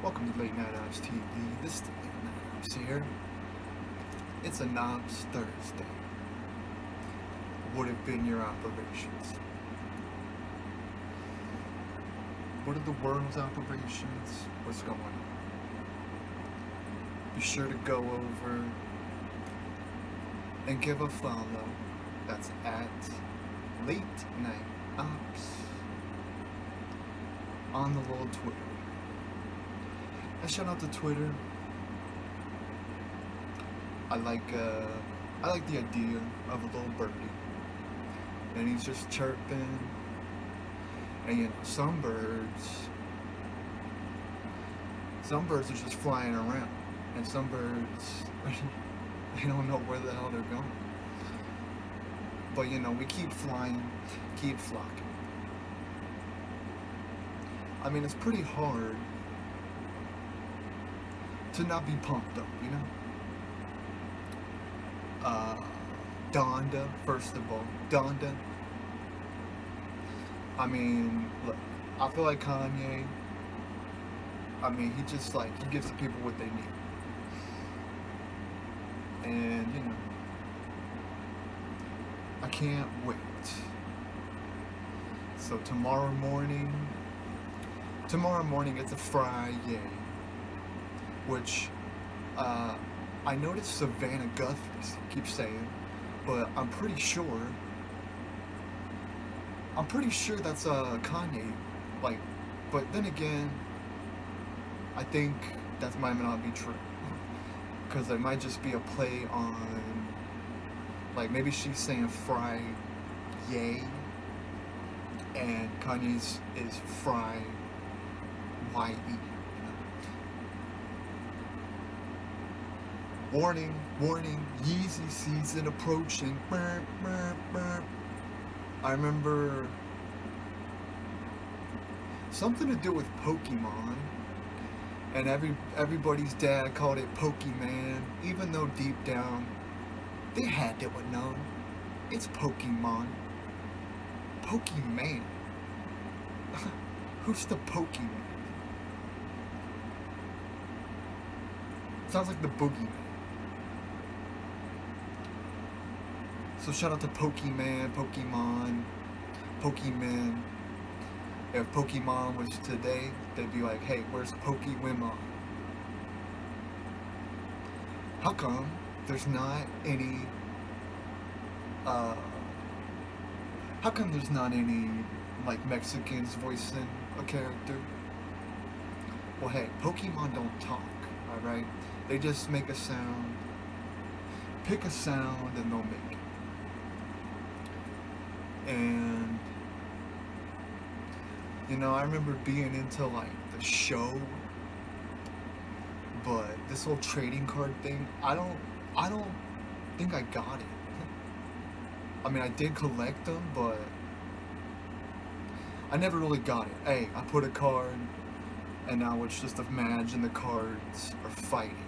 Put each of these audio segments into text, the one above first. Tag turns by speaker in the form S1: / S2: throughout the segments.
S1: Welcome to Late Night Ops TV. This is the Late Night Ops here. It's a Knobs Thursday. What have been your operations? What are the world's operations? What's going on? Be sure to go over and give a follow. That's at Late Night Ops on the little Twitter. And shout out to Twitter. I like the idea of a little birdie, and he's just chirping. And you know, some birds are just flying around, and some birds they don't know where the hell they're going. But you know, we keep flying, keep flocking. I mean, it's pretty hard to not be pumped up, you know? Donda, first of all. Donda. I mean, look, I feel like Kanye, I mean, he just he gives the people what they need. And, you know, I can't wait. So tomorrow morning, it's a Friday. Which I noticed Savannah Guthrie keeps saying, but I'm pretty sure that's Kanye. But then again, I think that might not be true, because it might just be a play on, maybe she's saying fry yay, and Kanye's is fry ye. Warning, warning, Yeezy season approaching. Burp, burp, burp. I remember something to do with Pokemon, and everybody's dad called it Pokemon, even though deep down they had to have known it's Pokemon. Pokemon. Who's the Pokemon? Sounds like the Boogeyman. So shout out to Pokemon. If Pokemon was today, they'd be like, hey, where's Pokemon? How come there's not any, Mexicans voicing a character? Well, hey, Pokemon don't talk, alright? They just make a sound. Pick a sound and they'll make it. And, you know, I remember being into, the show, but this whole trading card thing, I don't think I got it. I mean, I did collect them, but I never really got it. Hey, I put a card, and now it's just imagine the cards are fighting.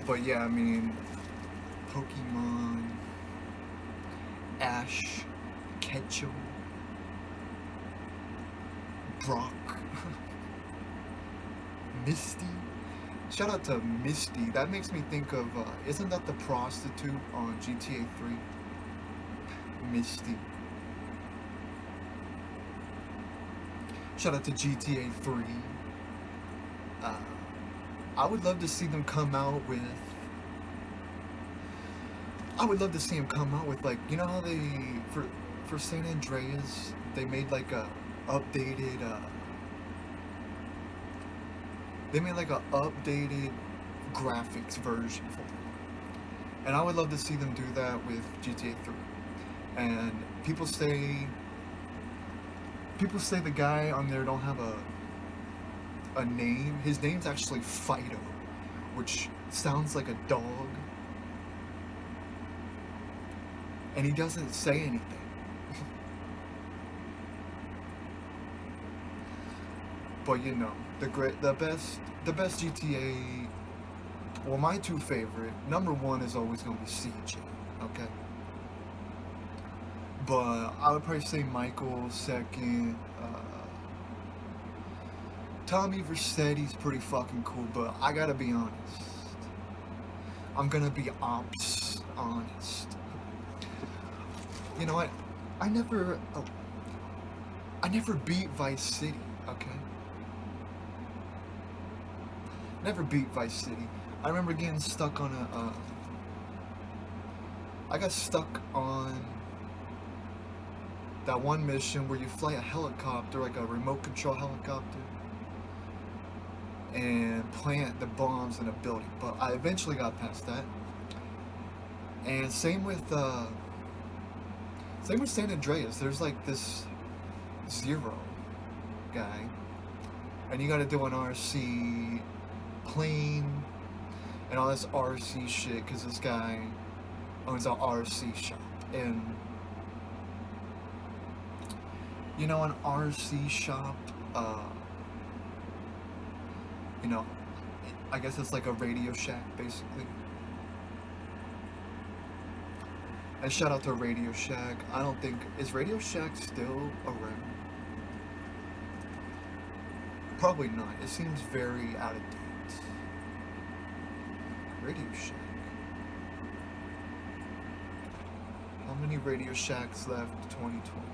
S1: But yeah, I mean, Pokemon, Ash, Ketchum, Brock, Misty. Shout out to Misty. That makes me think of, isn't that the prostitute on GTA 3? Misty. Shout out to GTA 3. I would love to see them come out with, you know how they, for San Andreas, they made a updated, graphics version for it. And I would love to see them do that with GTA 3. And people say the guy on there don't have a name. His name's actually Fido, which sounds like a dog, and he doesn't say anything. But you know, the best GTA, well, my two favorite, number one is always going to be CJ, okay? But I would probably say Michael second. Tommy Vercetti's pretty fucking cool, but I gotta be honest. I'm gonna be honest. You know what? I never beat Vice City. Okay. Never beat Vice City. I remember getting stuck on I got stuck on that one mission where you fly a helicopter, like a remote control helicopter, and plant the bombs in a building. But I eventually got past that. And same with San Andreas. There's like this Zero guy, and you got to do an RC plane and all this RC shit because this guy owns an RC shop. And you know, an RC shop, you know, I guess it's like a Radio Shack basically. And shout out to Radio Shack. I don't think, is Radio Shack still around? Probably not. It seems very out of date. Radio Shack. How many Radio Shacks left in 2020?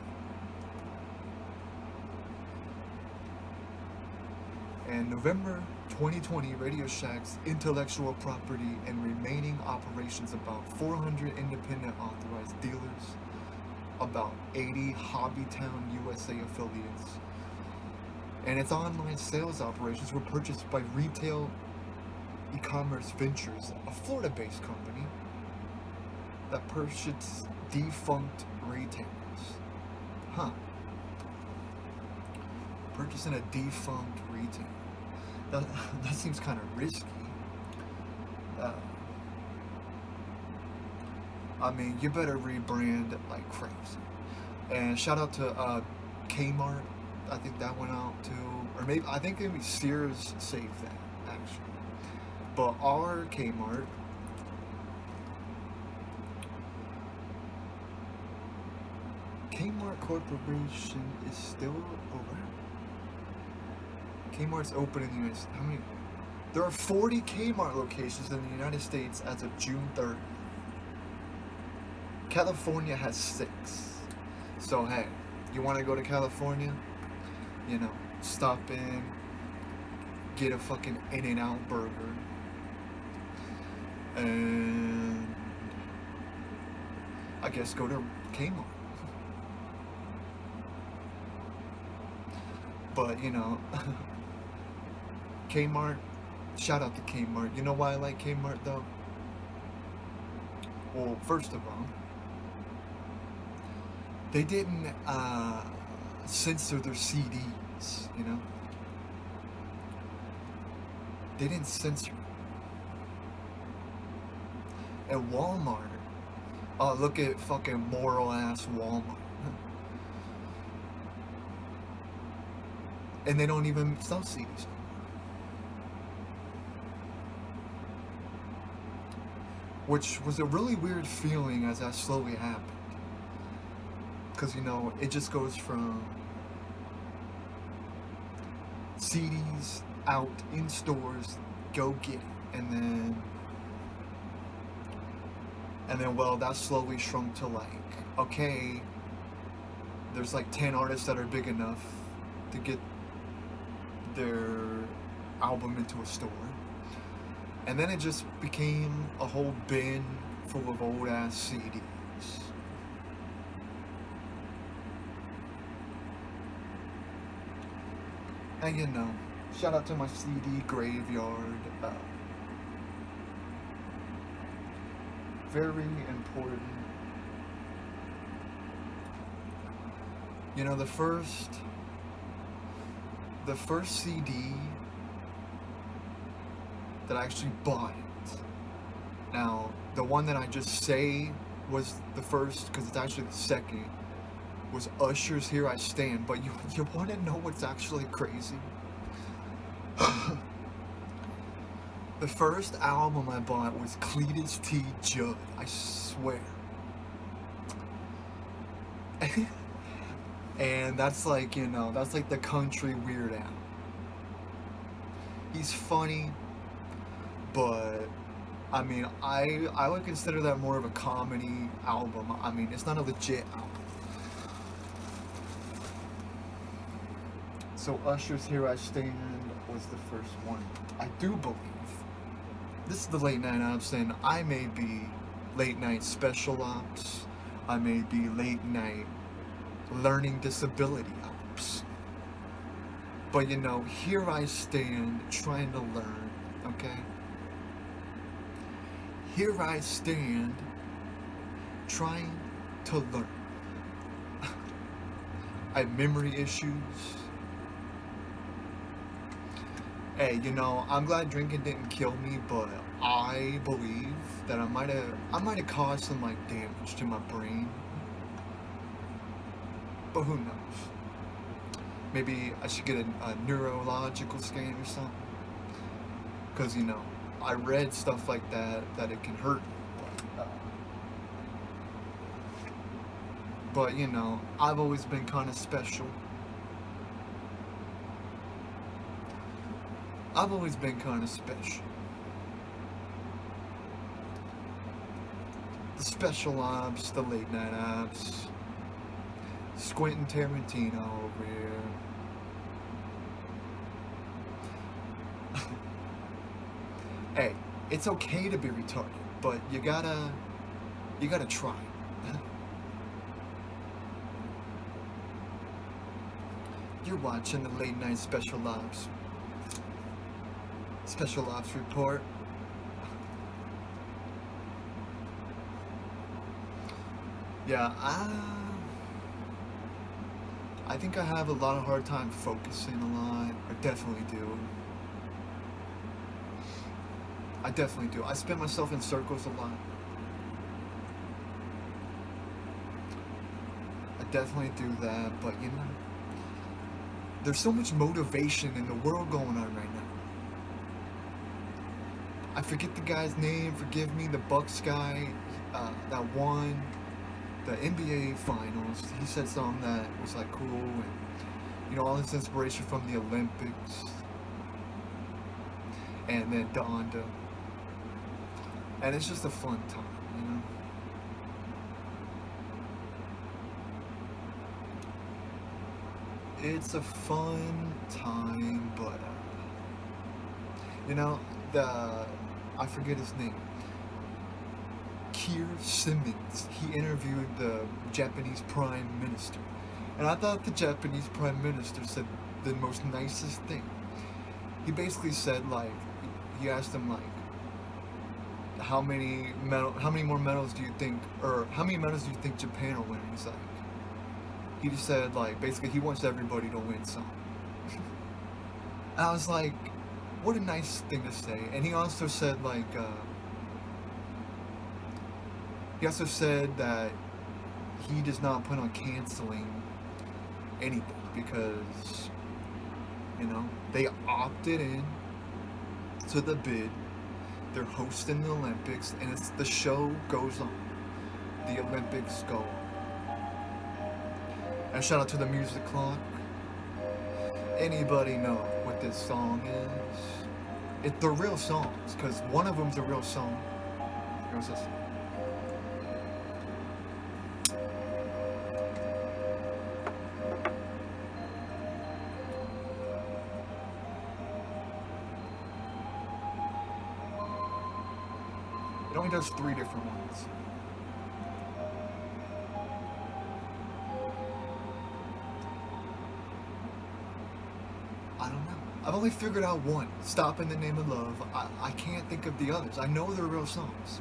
S1: And November 2020, Radio Shack's intellectual property and remaining operations, about 400 independent authorized dealers, about 80 Hobbytown USA affiliates, and its online sales operations were purchased by Retail E-Commerce Ventures, a Florida-based company that purchased defunct retailers. Huh. Purchasing a defunct retailer. That seems kind of risky. I mean, you better rebrand like crazy. And shout out to Kmart. I think that went out too. Or maybe, I think maybe Sears saved that, actually. But our Kmart, Kmart Corporation is still around. Kmart's open in the United States. How many? There are 40 Kmart locations in the United States as of June 3rd. California has 6. So hey, you want to go to California? You know, stop in, get a fucking In-N-Out burger, and I guess go to Kmart. But you know, Kmart, shout out to Kmart. You know why I like Kmart though? Well, first of all, they didn't censor their CDs, you know? They didn't censor it. At Walmart, look at fucking moral ass Walmart. And they don't even sell CDs. Which was a really weird feeling as that slowly happened. Because, you know, it just goes from CDs out in stores, go get it. And then, well, that slowly shrunk to like, okay, there's like 10 artists that are big enough to get their album into a store. And then it just became a whole bin full of old ass CDs. And you know, shout out to my CD graveyard. Very important. You know, the first CD that I actually bought it. Now, the one that I just say was the first, because it's actually the second, was Usher's Here I Stand. But you want to know what's actually crazy? The first album I bought was Cletus T. Judd. I swear. And that's like, that's like the country Weird Al. He's funny, but I mean, I would consider that more of a comedy album. I mean, it's not a legit album. So Usher's Here I Stand was the first one. I do believe this is the late night ops, and I may be late night special ops. I may be late night learning disability ops. But here I stand trying to learn, okay? Here I stand trying to learn. I have memory issues. Hey, I'm glad drinking didn't kill me, but I believe that I might have caused some like damage to my brain. But who knows? Maybe I should get a neurological scan or something. Because, I read stuff like that it can hurt. But, I've always been kind of special. I've always been kind of special. The special ops, the late night ops. Quentin Tarantino over here. Hey, it's okay to be retarded, but you gotta try. You're watching the late night special ops report. Yeah, I think I have a lot of hard time focusing a lot. I definitely do. I spin myself in circles a lot. I definitely do that, but there's so much motivation in the world going on right now. I forget the guy's name, forgive me, the Bucks guy that won the NBA Finals. He said something that was like cool, and all this inspiration from the Olympics, and then Donda, and it's just a fun time, It's a fun time, but I forget his name. Keir Simmons. He interviewed the Japanese Prime Minister. And I thought the Japanese Prime Minister said the most nicest thing. He basically said, he asked him, how many more medals do you think, or how many medals do you think Japan will win? He's like, he just said, basically he wants everybody to win some. And I was like, what a nice thing to say. And he also said, that he does not plan on canceling anything because, they opted in to the bid. They're hosting the Olympics, and the show goes on. The Olympics go on. And shout out to the Music Clock. Anybody know what this song is? They're real songs, because one of them's a real song. Here's this. It only does 3 different ones. I don't know. I've only figured out one. Stop in the Name of Love. I can't think of the others. I know they're real songs.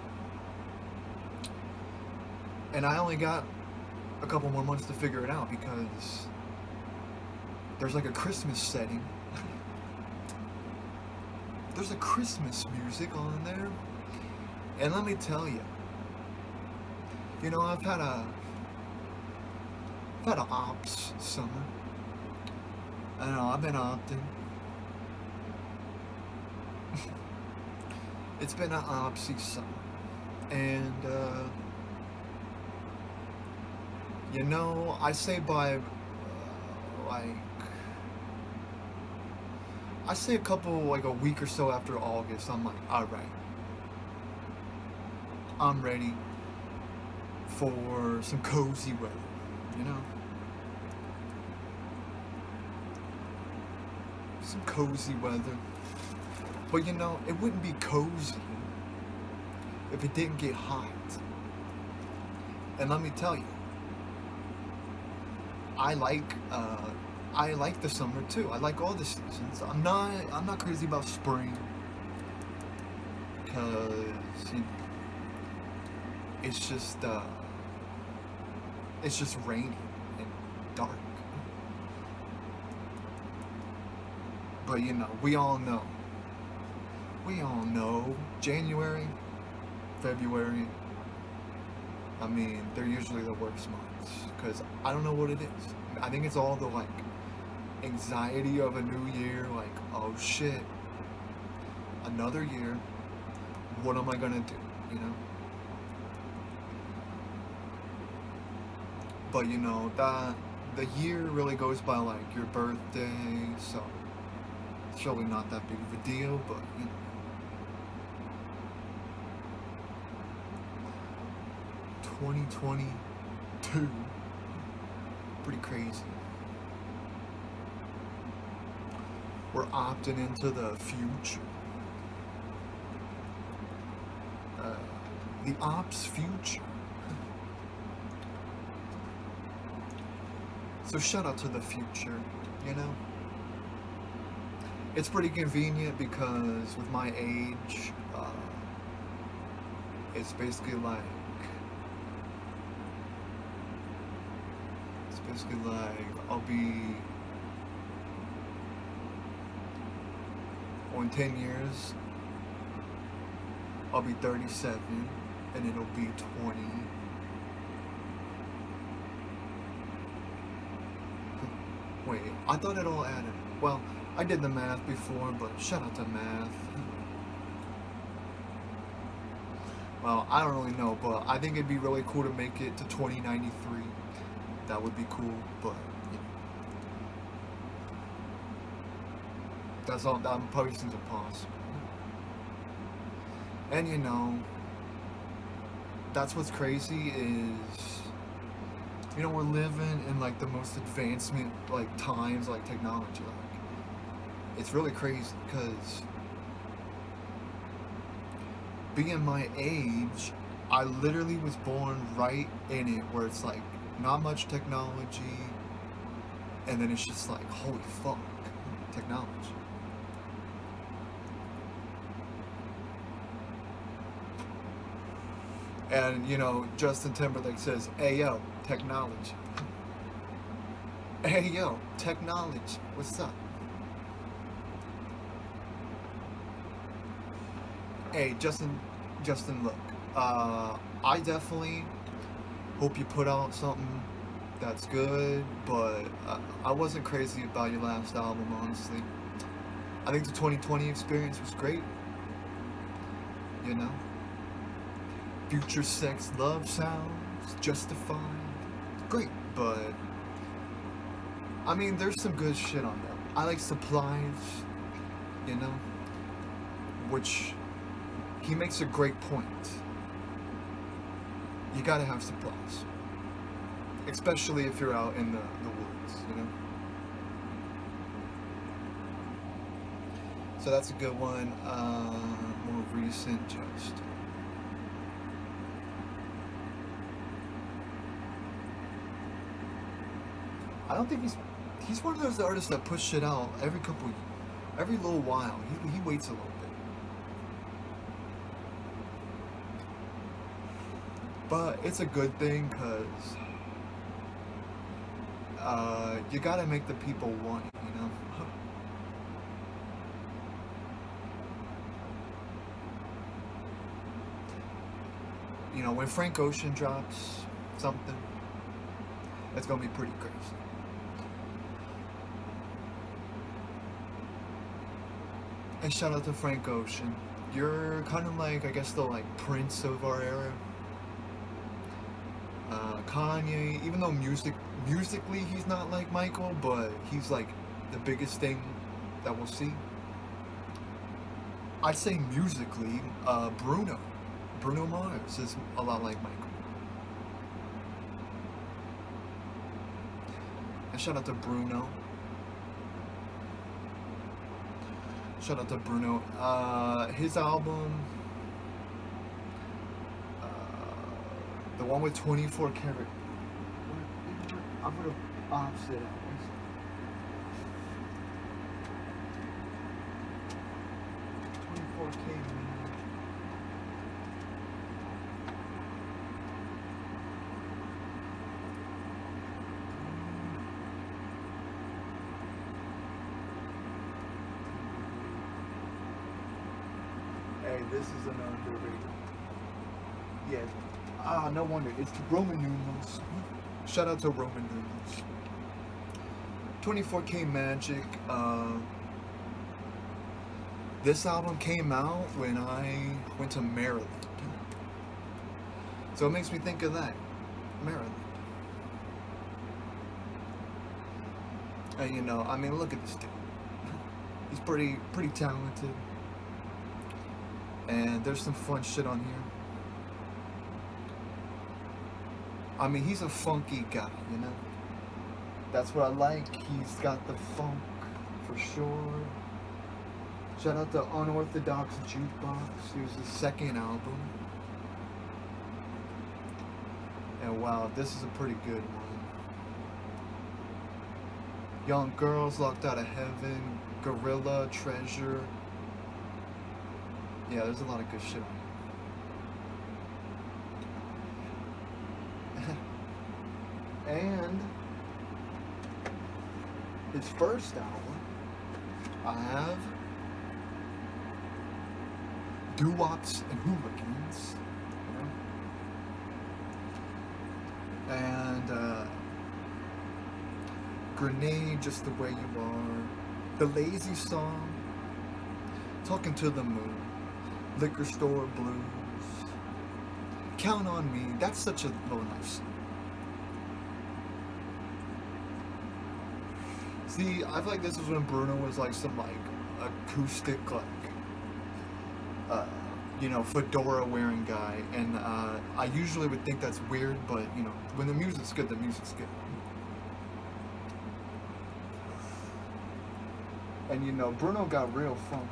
S1: And I only got a couple more months to figure it out because there's a Christmas setting. There's a Christmas music on there. And let me tell you, I've had an ops summer. I don't know, I've been opting. It's been an opsy summer. And, You know, I say by like I say a couple like a week or so after August, I'm like, all right, I'm ready for some cozy weather. You know, some cozy weather. But you know, it wouldn't be cozy if it didn't get hot. And let me tell you, I like uh, I like the summer too. I like all the seasons. I'm not crazy about spring because it's just uh, it's just rainy and dark. But you know, we all know January, February. I mean, they're usually the worst months because I don't know what it is. I think it's all the like anxiety of a new year. Like, oh shit, another year. What am I gonna do? You know. But you know that the year really goes by like your birthday, so it's really not that big of a deal. But you know, 2022, pretty crazy. We're opting into the future. Uh, the ops future. So shout out to the future, you know? It's pretty convenient because with my age, it's basically like, I'll be, in 10 years, I'll be 37 and it'll be 20. Wait, I thought it all added. Well, I did the math before, but shout out to math. Well, I don't really know, but I think it'd be really cool to make it to 2093. That would be cool, but you know, that's all. That probably seems impossible. And you know, that's what's crazy is, you know, we're living in like the most advancement like times, like technology. Like, it's really crazy because being my age, I literally was born right in it where it's like not much technology, and then it's just like, holy fuck, technology. And you know, Justin Timberlake says, "Hey yo, technology. Hey yo, technology. What's up?" Hey, Justin, look. I definitely hope you put out something that's good, but I wasn't crazy about your last album, honestly. I think the 2020 experience was great, you know? Future Sex Love Sounds, Justified, great, but I mean, there's some good shit on there. I like Supplies, you know? Which, he makes a great point. You gotta have supplies. Especially if you're out in the woods, you know? So that's a good one. More recent, just. I don't think he's one of those artists that push shit out every little while. He waits a little bit. But it's a good thing because you gotta make the people want it, you know? You know, when Frank Ocean drops something, it's gonna be pretty crazy. And shout out to Frank Ocean. You're kind of like, I guess, the like Prince of our era. Kanye, even though musically he's not like Michael, but he's like the biggest thing that we'll see. I'd say musically, Bruno Mars is a lot like Michael. And shout out to Bruno. Shout out to Bruno. His album, the one with 24 karat. I'm gonna opposite it. 24K. Hey, this is an underrated. Yeah. No wonder. It's Roman numerals. Shout out to Roman numerals. 24K Magic. This album came out when I went to Maryland. So it makes me think of that. Maryland. And you know, I mean, look at this dude. He's pretty talented. And there's some fun shit on here. I mean, he's a funky guy, you know? That's what I like. He's got the funk, for sure. Shout out to Unorthodox Jukebox. Here's his second album. And wow, this is a pretty good one. Young Girls, Locked Out of Heaven, Gorilla, Treasure. Yeah, there's a lot of good shit on here. And his first album, I have Doo-Wops and Hooligans, you know? And Grenade, Just the Way You Are, The Lazy Song, Talking to the Moon, Liquor Store Blues, Count on Me. That's such a nice song. See, I feel like this is when Bruno was like some like acoustic like you know, fedora wearing guy, and I usually would think that's weird, but you know, when the music's good, the music's good. And you know, Bruno got real funky.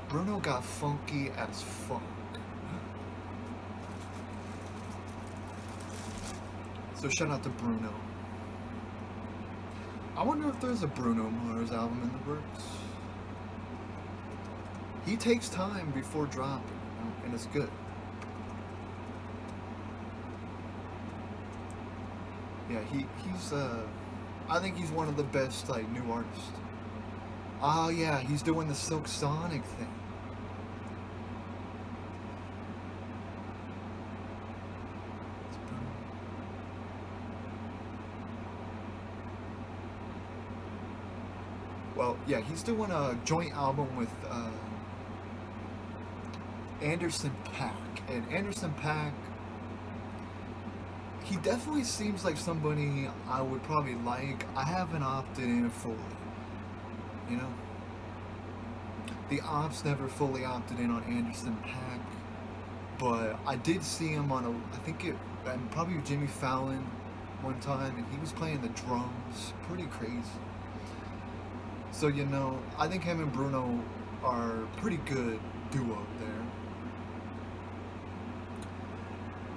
S1: Bruno got funky as fuck. So shout out to Bruno. I wonder if there's a Bruno Mars album in the works. He takes time before dropping, you know, and it's good. Yeah, he's I think he's one of the best like new artists. Oh yeah, he's doing the Silk Sonic thing. Well, yeah, he's doing a joint album with Anderson .Paak. And Anderson .Paak, he definitely seems like somebody I would probably like. I haven't opted in fully, you know? The ops never fully opted in on Anderson .Paak, but I did see him on I think it, and probably Jimmy Fallon one time, and he was playing the drums. Pretty crazy. So, you know, I think him and Bruno are pretty good duo there.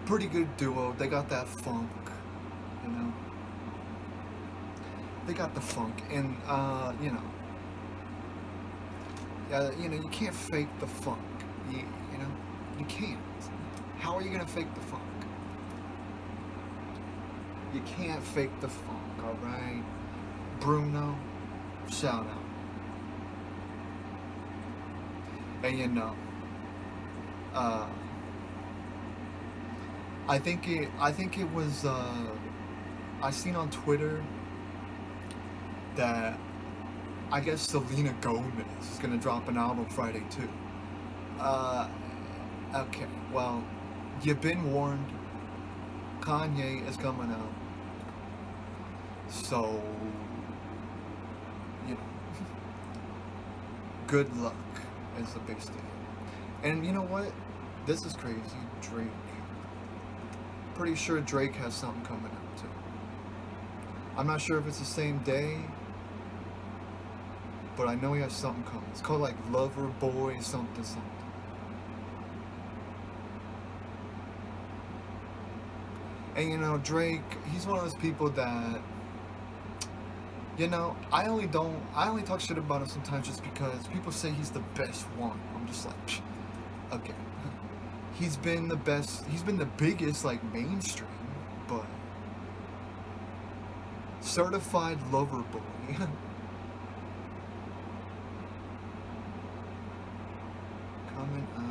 S1: Pretty good duo. They got that funk, you know. They got the funk, and you know, you can't fake the funk. You know, you can't. How are you gonna fake the funk? You can't fake the funk. All right, Bruno. Shout out. And you know, I think it was I seen on Twitter that I guess Selena Gomez is gonna drop an album Friday too. Okay, well, you've been warned. Kanye is coming out. So, you know, good luck is the big thing. And you know what? This is crazy. Drake. Pretty sure Drake has something coming out too. I'm not sure if it's the same day, but I know he has something coming. It's called like Lover Boy something something. And you know, Drake, he's one of those people that, you know, I only talk shit about him sometimes just because people say he's the best one. I'm just like, psh, okay. He's been the best, he's been the biggest, like, mainstream, but certified lover boy. Coming out.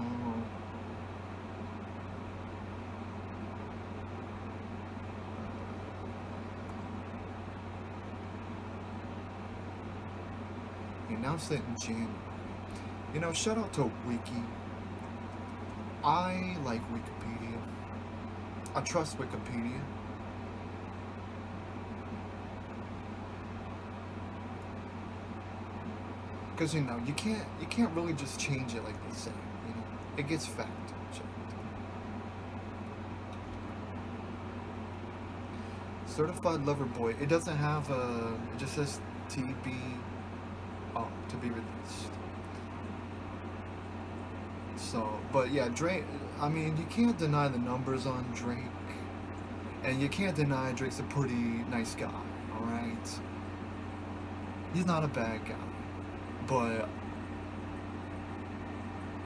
S1: He announced it in January. You know, shout out to Wiki. I like Wikipedia. I trust Wikipedia. Because you know, you can't really just change it like they say. You know, it gets fact checked. Certified Lover Boy. It doesn't have a. It just says TB. Oh, to be released. So, but yeah, Drake, I mean, you can't deny the numbers on Drake. And you can't deny Drake's a pretty nice guy, alright? He's not a bad guy. But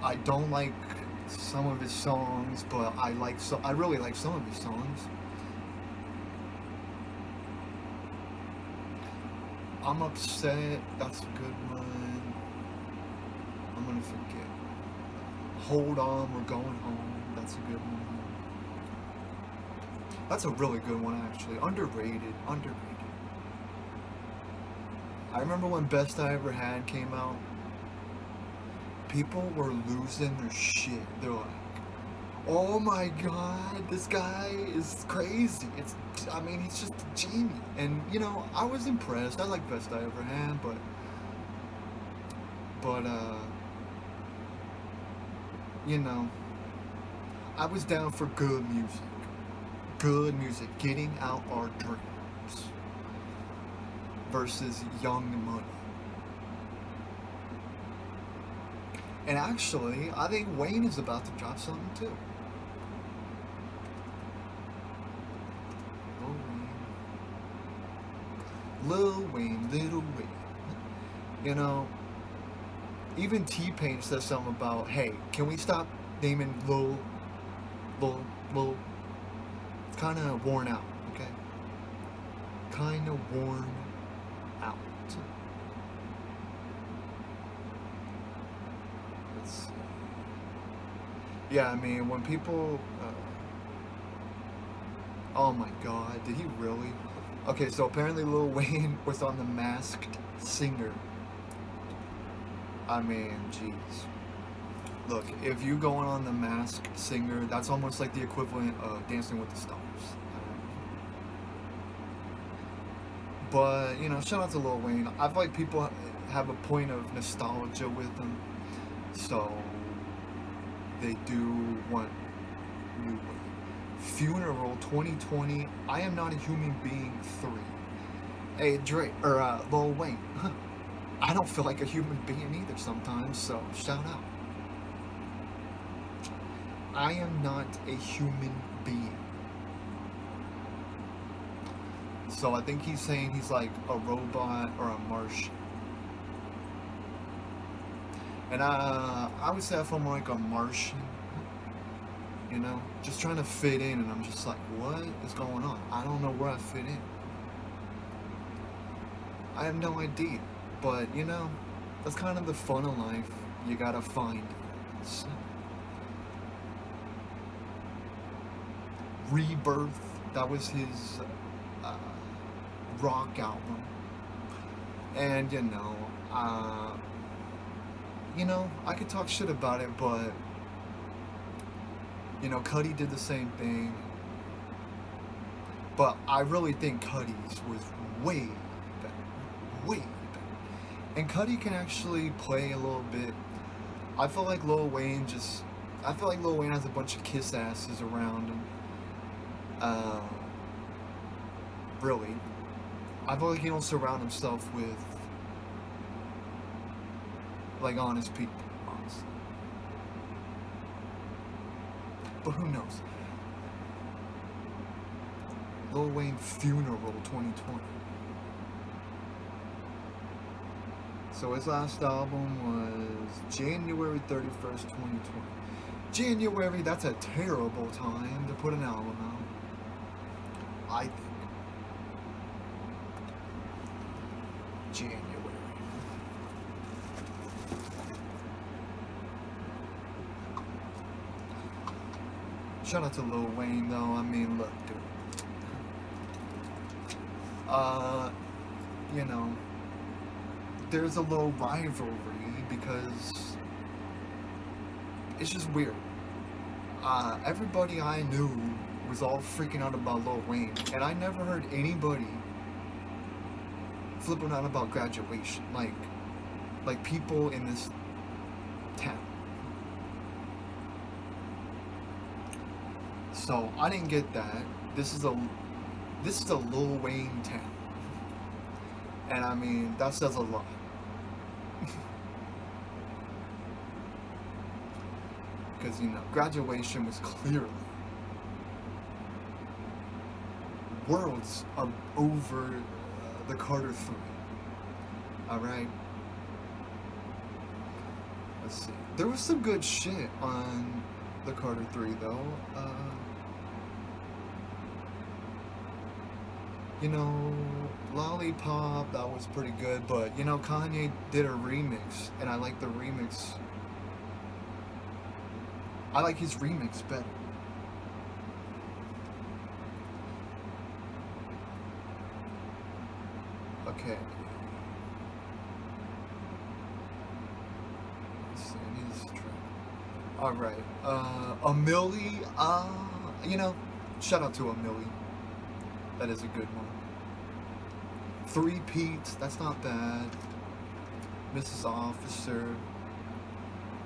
S1: I don't like some of his songs, but I really like some of his songs. I'm upset, that's a good one. I'm gonna forget. Hold on, we're going home. That's a good one. That's a really good one, actually. Underrated. I remember when Best I Ever Had came out. People were losing their shit. They're like, oh my god, this guy is crazy. He's just a genius. And, you know, I was impressed. I like Best I Ever Had, but you know, I was down for good music. Good music. Getting out our dreams. Versus Young Money. And actually, I think Wayne is about to drop something too. Lil Wayne. You know, even T-Pain says something about, hey, can we stop naming Lil? It's kind of worn out, okay? Kind of worn out. Let's see. Yeah, I mean, when people... oh my god, did he really? Okay, so apparently Lil Wayne was on The Masked Singer. I mean, jeez. Look, if you going on The Masked Singer, that's almost like the equivalent of Dancing with the Stars. But, you know, shout out to Lil Wayne. I feel like people have a point of nostalgia with him. So, they do want new Wayne. Funeral 2020, I Am Not a Human Being 3. Hey, Drake, or Lil Wayne. I don't feel like a human being either sometimes, so shout out. I am not a human being. So I think he's saying he's like a robot or a Martian. And I would say I feel more like a Martian. You know, just trying to fit in, and I'm just like, what is going on? I don't know where I fit in. I have no idea. But, you know, that's kind of the fun of life. You gotta find it. So. Rebirth, that was his rock album. And, you know, I could talk shit about it, but, you know, Cudi did the same thing. But I really think Cuddy's was way better. Way better. And Cuddy can actually play a little bit. I feel like Lil Wayne has a bunch of kiss asses around him. Really. I feel like he don't surround himself with, like, honest people, honestly. But who knows? Lil Wayne Funeral 2020. So his last album was January 31st, 2020. January, that's a terrible time to put an album out. I think. January. Shout out to Lil Wayne, though. I mean, look, dude. You know, there's a little rivalry because it's just weird. Everybody I knew was all freaking out about Lil Wayne, and I never heard anybody flipping out about Graduation, like people in this town. So I didn't get that. This is a Lil Wayne town, and I mean that says a lot. Because, you know, Graduation was clearly worlds over the Carter 3. Alright? Let's see. There was some good shit on the Carter 3, though. You know, Lollipop, that was pretty good, but, you know, Kanye did a remix, and I like the remix. I like his remix better. Okay. Let's see, I need this track. Alright. Millie, you know, shout out to Millie. That is a good one. 3 Pete's, that's not bad. Mrs. Officer.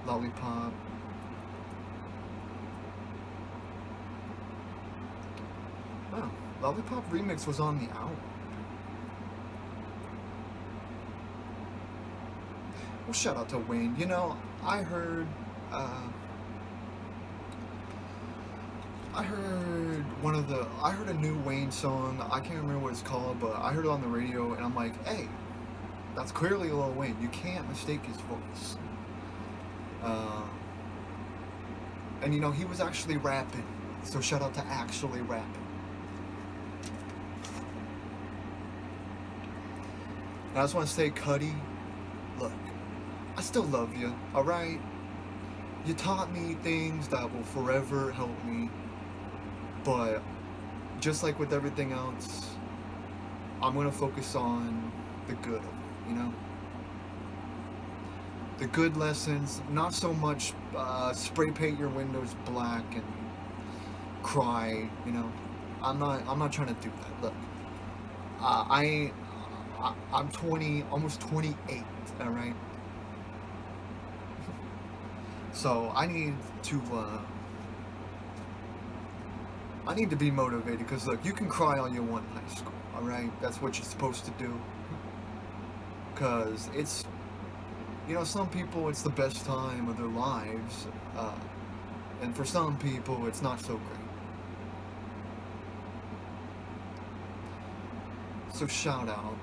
S1: Lollipop. Oh, Lollipop Remix was on the album. Well, shout out to Wayne. You know, I heard a new Wayne song. I can't remember what it's called, but I heard it on the radio, and I'm like, hey, that's clearly Lil Wayne. You can't mistake his voice. And you know, he was actually rapping. So shout out to actually rapping. And I just want to say, Cuddy, look, I still love you, alright? You taught me things that will forever help me, but just like with everything else, I'm going to focus on the good of it, you know? The good lessons, not so much spray paint your windows black and cry, you know? I'm not trying to do that. Look, I'm 20, almost 28, alright? So I need to be motivated, because look, you can cry all you want in high school, alright? That's what you're supposed to do. Because it's, you know, some people it's the best time of their lives, and for some people it's not so great. So shout out.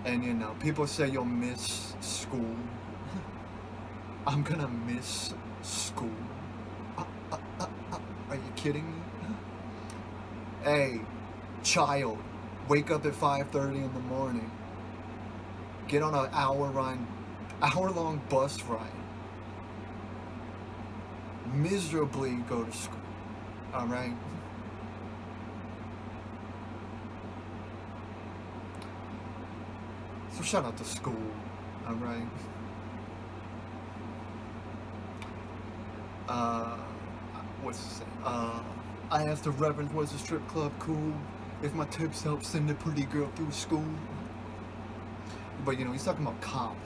S1: And you know, people say you'll miss school. I'm gonna miss school. Are you kidding me? Hey, child, wake up at 5:30 in the morning. Get on an hour-long bus ride. Miserably go to school. Alright? So shout out to school, alright? what's it say? I asked the Reverend, was the strip club cool? If my tips help send a pretty girl through school. But you know, he's talking about college.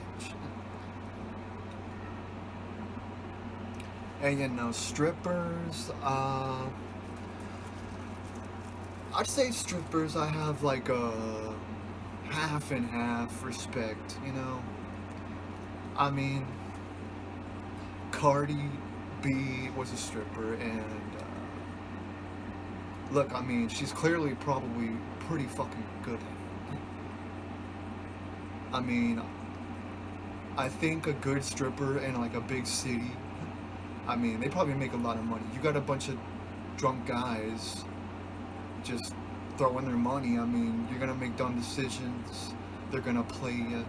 S1: And you know, strippers, I'd say strippers I have like a half and half respect, you know? I mean, Cardi B was a stripper, and look, I mean, she's clearly probably pretty fucking good at it. I mean, I think a good stripper in like a big city, I mean, they probably make a lot of money. You got a bunch of drunk guys just throwing their money. I mean, you're gonna make dumb decisions. They're gonna play you,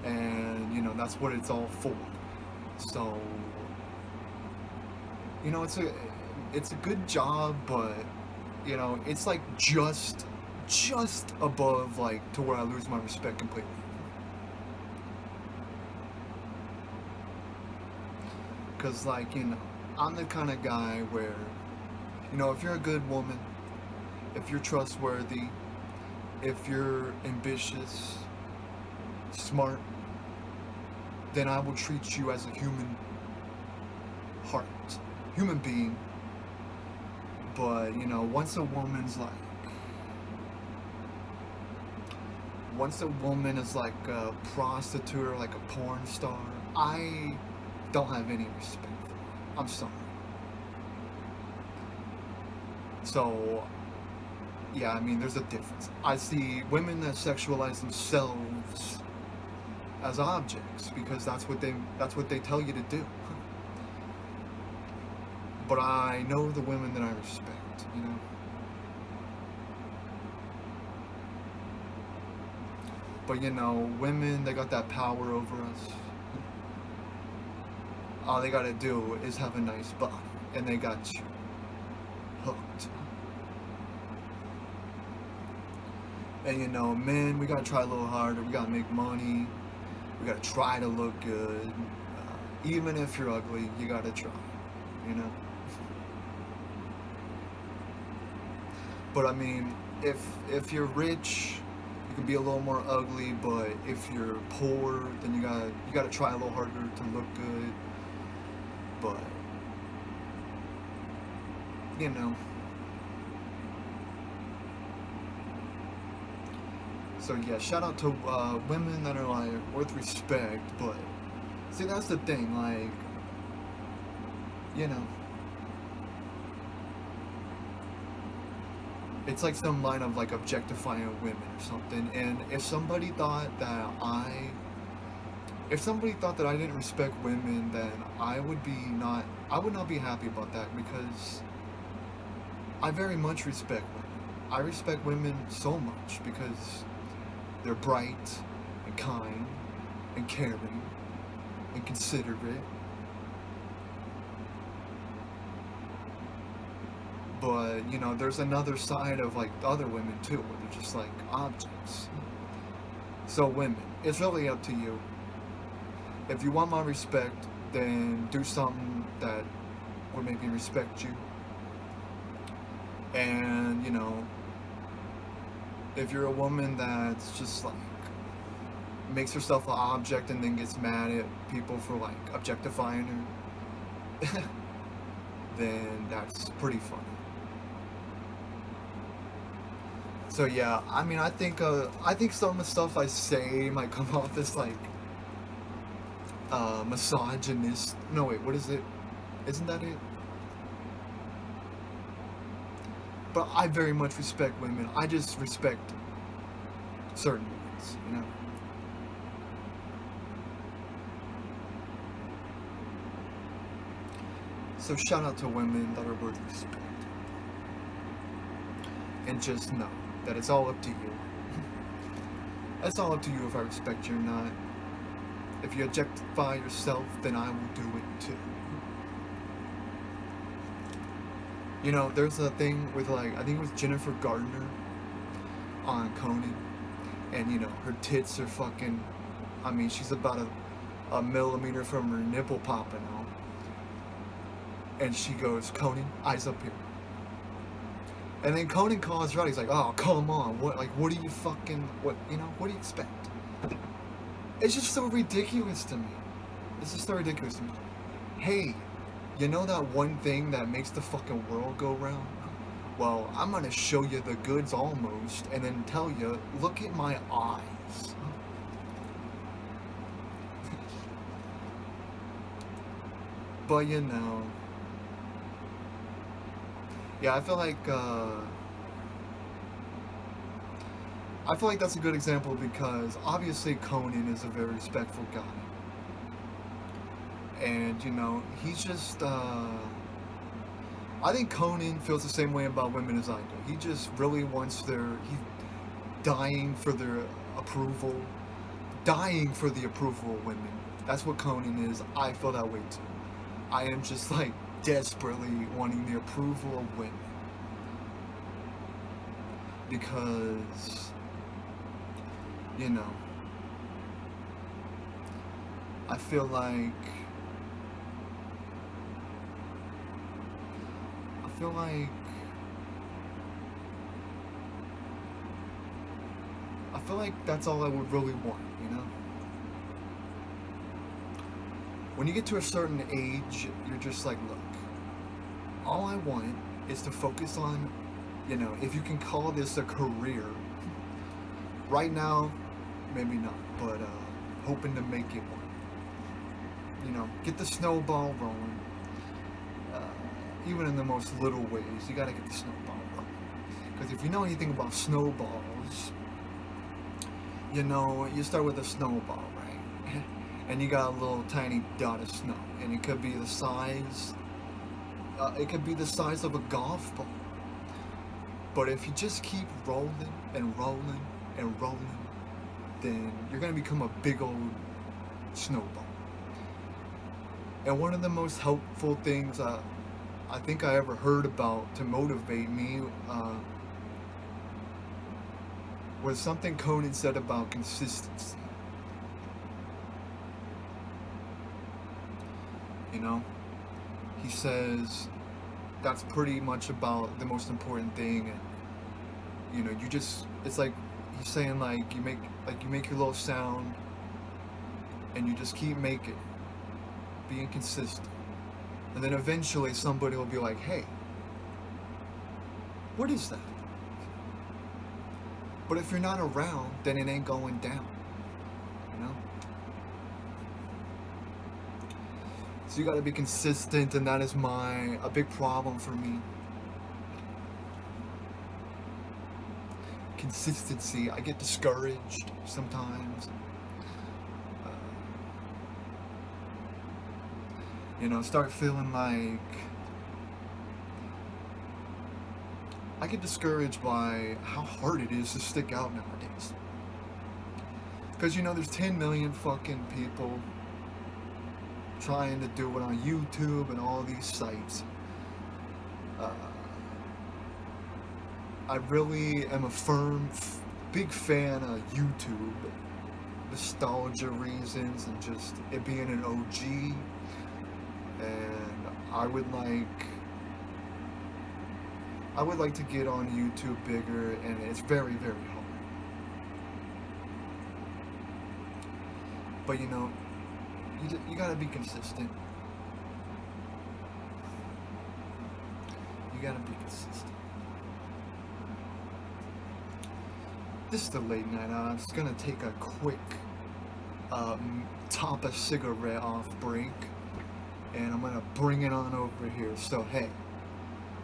S1: and you know that's what it's all for. So, you know, it's a good job, but you know, it's like just above like to where I lose my respect completely. Cause like, you know, I'm the kind of guy where, you know, if you're a good woman, if you're trustworthy, if you're ambitious, smart, then I will treat you as a human heart, human being. But, you know, once a woman is like a prostitute or like a porn star, I don't have any respect for her. I'm sorry. So, yeah, I mean, there's a difference. I see women that sexualize themselves as objects because that's what they tell you to do. But I know the women that I respect, you know. But you know, women, they got that power over us. All they gotta do is have a nice body, and they got you hooked. And you know, men, we gotta try a little harder. We gotta make money. We gotta try to look good. Even if you're ugly, you gotta try. You know. But I mean, if you're rich, you can be a little more ugly. But if you're poor, then you gotta try a little harder to look good. But you know. So yeah, shout out to women that are like worth respect, but see that's the thing, like, you know, it's like some line of like objectifying women or something, and if somebody thought that I didn't respect women, then I would not be happy about that, because I very much respect women. I respect women so much because they're bright and kind and caring and considerate. But, you know, there's another side of like the other women too, where they're just like objects. So women, it's really up to you. If you want my respect, then do something that would make me respect you. And, you know, if you're a woman that's just like makes herself an object and then gets mad at people for like objectifying her, then that's pretty funny. So yeah, I mean, I think some of the stuff I say might come off as like misogynist. No wait, what is it? Isn't that it? But I very much respect women. I just respect certain ones, you know. So shout out to women that are worth respect. And just know that it's all up to you. It's all up to you if I respect you or not. If you objectify yourself, then I will do it too. You know, there's a thing with like, I think it was Jennifer Gardner on Conan. And you know, her tits are fucking, I mean, she's about a millimeter from her nipple popping out. And she goes, Conan, eyes up here. And then Conan calls her out. He's like, oh, come on. What do you fucking, what do you expect? It's just so ridiculous to me. It's just so ridiculous to me. Hey, you know that one thing that makes the fucking world go round? Well, I'm gonna show you the goods almost, and then tell you, look at my eyes. But yeah, I feel like that's a good example because obviously Conan is a very respectful guy. And, he's just, I think Conan feels the same way about women as I do. He just really wants he's dying for their approval, dying for the approval of women. That's what Conan is. I feel that way too. I am just like desperately wanting the approval of women. Because, I feel like that's all I would really want, When you get to a certain age, you're just like, look, all I want is to focus on, if you can call this a career. Right now, maybe not, but hoping to make it one. Get the snowball rolling. Even in the most little ways, you gotta get the snowball rolling. Because if you know anything about snowballs, you start with a snowball, right? And you got a little tiny dot of snow, and it could be the size of a golf ball. But if you just keep rolling and rolling and rolling, then you're gonna become a big old snowball. And one of the most helpful things I think I ever heard about to motivate me was something Conan said about consistency. He says that's pretty much about the most important thing, and it's like he's saying like you make your little sound, and you just keep making, being consistent. And then eventually somebody will be like, hey, what is that? But if you're not around, then it ain't going down, So you gotta be consistent, and that is a big problem for me. Consistency. I get discouraged sometimes. Start feeling like I get discouraged by how hard it is to stick out nowadays. Because there's 10 million fucking people trying to do it on YouTube and all these sites. I really am a big fan of YouTube. Nostalgia reasons and just it being an OG. And I would like to get on YouTube bigger, and it's very, very hard. But you gotta be consistent. You gotta be consistent. This is the late night. I'm just gonna take a quick top a cigarette off break, and I'm gonna bring it on over here. So hey,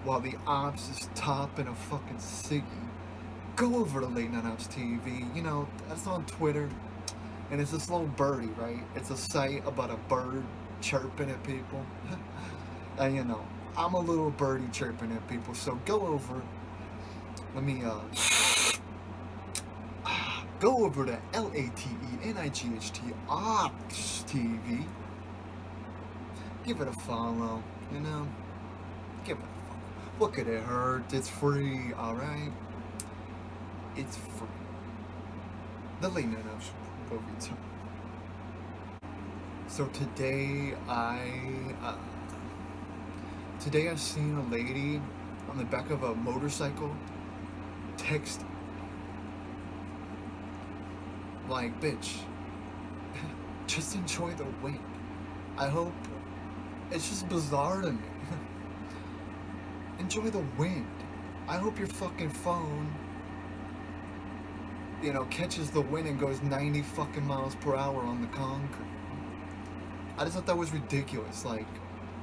S1: while the ops is topping a fucking ciggy, go over to Late Night Ops TV. That's on Twitter. And it's this little birdie, right? It's a site about a bird chirping at people. And I'm a little birdie chirping at people. So go over. Let me go over to LATENIGHT Ops TV. Give it a follow. Give it a follow. What could it hurt? It's free, alright? It's free. The Late Night Ops will return. So today I today I seen a lady on the back of a motorcycle text like, bitch, just enjoy the wind. I hope it's just bizarre to me. Enjoy the wind. I hope your fucking phone, catches the wind and goes 90 fucking miles per hour on the concrete. I just thought that was ridiculous. Like,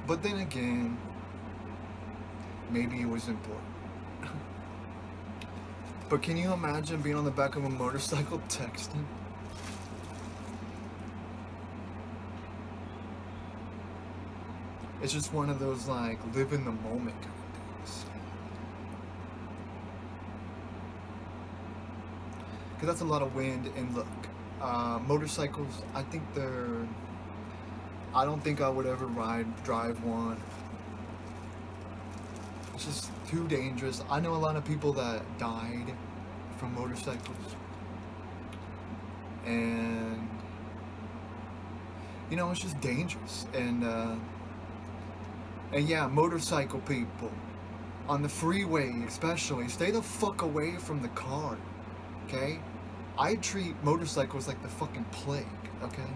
S1: but then again, maybe it was important. But can you imagine being on the back of a motorcycle texting? It's just one of those, like, live in the moment kind of things. Because that's a lot of wind, and look, motorcycles, I don't think I would ever drive one. It's just too dangerous. I know a lot of people that died from motorcycles. And, it's just dangerous. And yeah, motorcycle people, on the freeway especially, stay the fuck away from the car, okay? I treat motorcycles like the fucking plague, okay?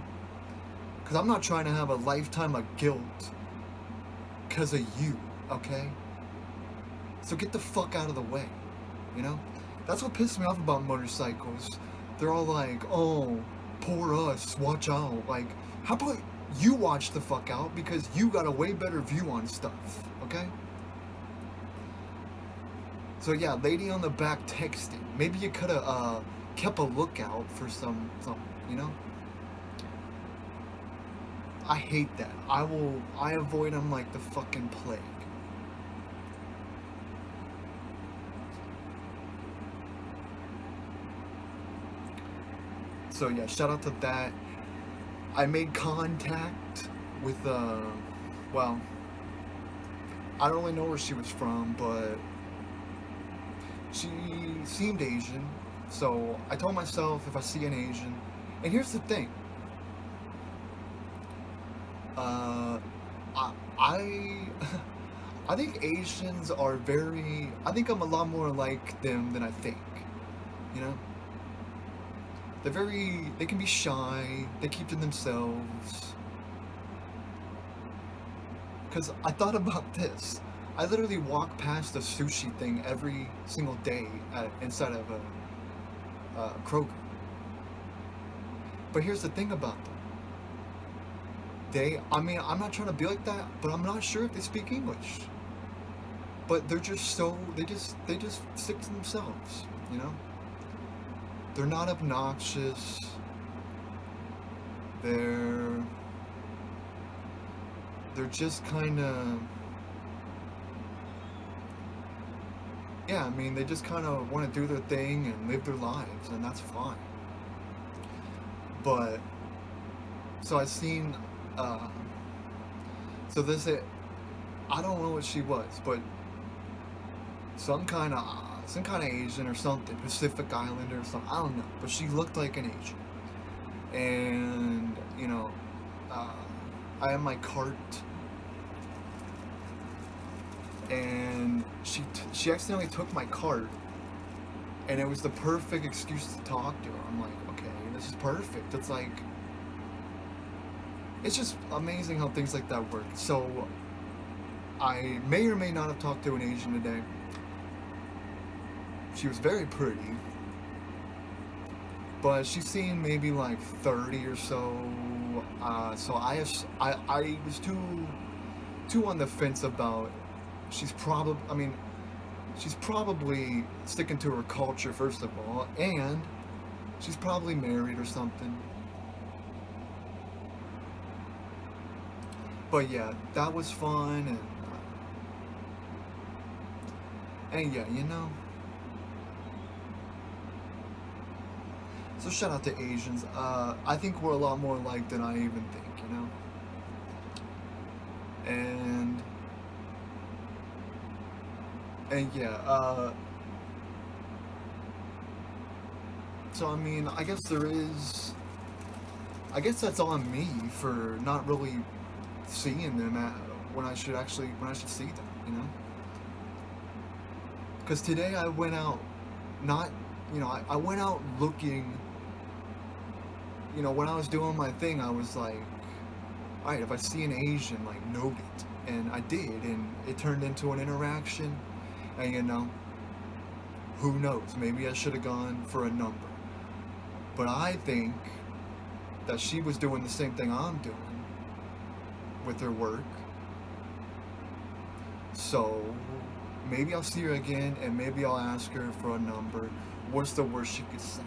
S1: Because I'm not trying to have a lifetime of guilt because of you, okay? So get the fuck out of the way, That's what pissed me off about motorcycles. They're all like, oh, poor us, watch out. Like, how about you watch the fuck out because you got a way better view on stuff, okay? So yeah, lady on the back texting. Maybe you could have kept a lookout for some, I hate that. I avoid them like the fucking plague. So yeah, shout out to that. I made contact with, well, I don't really know where she was from, but she seemed Asian. So I told myself, if I see an Asian, and here's the thing, I think Asians are I think I'm a lot more like them than I think, they can be shy, they keep to themselves. Because I thought about this. I literally walk past a sushi thing every single day inside of a Kroger. But here's the thing about them. I'm not trying to be like that, but I'm not sure if they speak English. But they're just they just stick to themselves, They're not obnoxious. They're just kind of, yeah, they just kind of want to do their thing and live their lives, and that's fine. But, so I've seen, so I don't know what she was, but some kind of Asian or something, Pacific Islander or something, I don't know, but she looked like an Asian. And, I have my cart, and she accidentally took my cart, and it was the perfect excuse to talk to her. I'm like, okay, this is perfect. It's like, it's just amazing how things like that work. So I may or may not have talked to an Asian today. She was very pretty, but she seemed maybe like 30 or so. So I was too on the fence about. She's probably sticking to her culture, first of all, and she's probably married or something. But yeah, that was fun, and yeah, So shout out to Asians. I think we're a lot more alike than I even think, And yeah, so I guess that's on me for not really seeing them when I should see them, you know? Because today I went out, not, I went out looking, when I was doing my thing, I was like, all right, if I see an Asian, like, note it. And I did, and it turned into an interaction, and who knows, maybe I should have gone for a number. But I think that she was doing the same thing I'm doing with her work. So maybe I'll see her again, and maybe I'll ask her for a number. What's the worst she could say?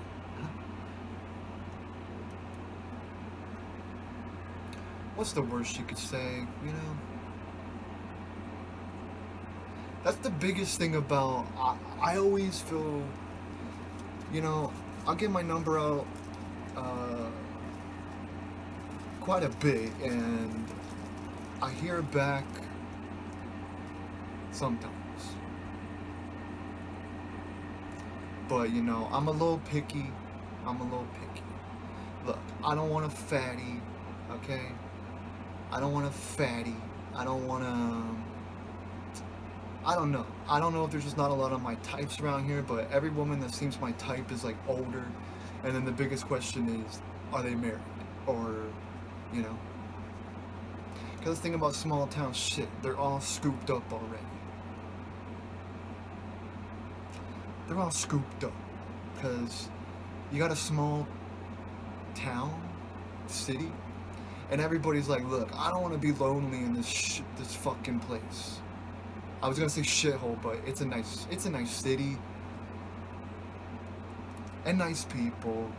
S1: What's the worst she could say, That's the biggest thing about, I always feel, I'll get my number out quite a bit, and I hear back sometimes. But, I'm a little picky. Look, I don't want a fatty, okay? I don't want a fatty. I don't want to... I don't know. I don't know if there's just not a lot of my types around here, but every woman that seems my type is, like, older. And then the biggest question is, are they married? Or, Because the thing about small town shit, they're all scooped up already. They're all scooped up. Because you got a small town, city, and everybody's like, look, I don't want to be lonely in this fucking place. I was gonna say shithole, but it's a nice city, and nice people.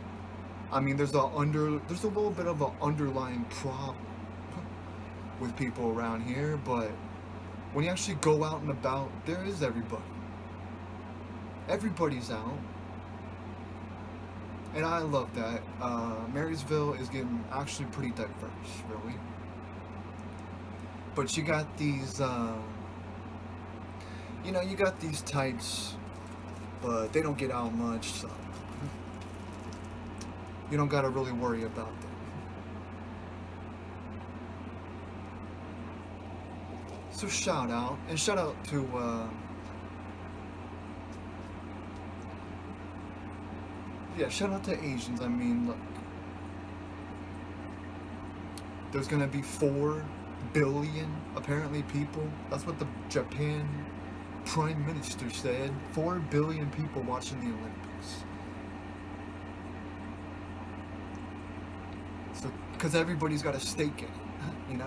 S1: I mean, there's a little bit of an underlying problem with people around here, but when you actually go out and about, there is everybody. Everybody's out. And I love that. Marysville is getting actually pretty diverse, really. But you got these, you got these types, but they don't get out much, so you don't gotta really worry about them. So shout out to, shout out to Asians. I mean, look, there's gonna be 4 billion, apparently, people. That's what the Japan Prime Minister said. 4 billion people watching the Olympics. So, because everybody's got a stake in it,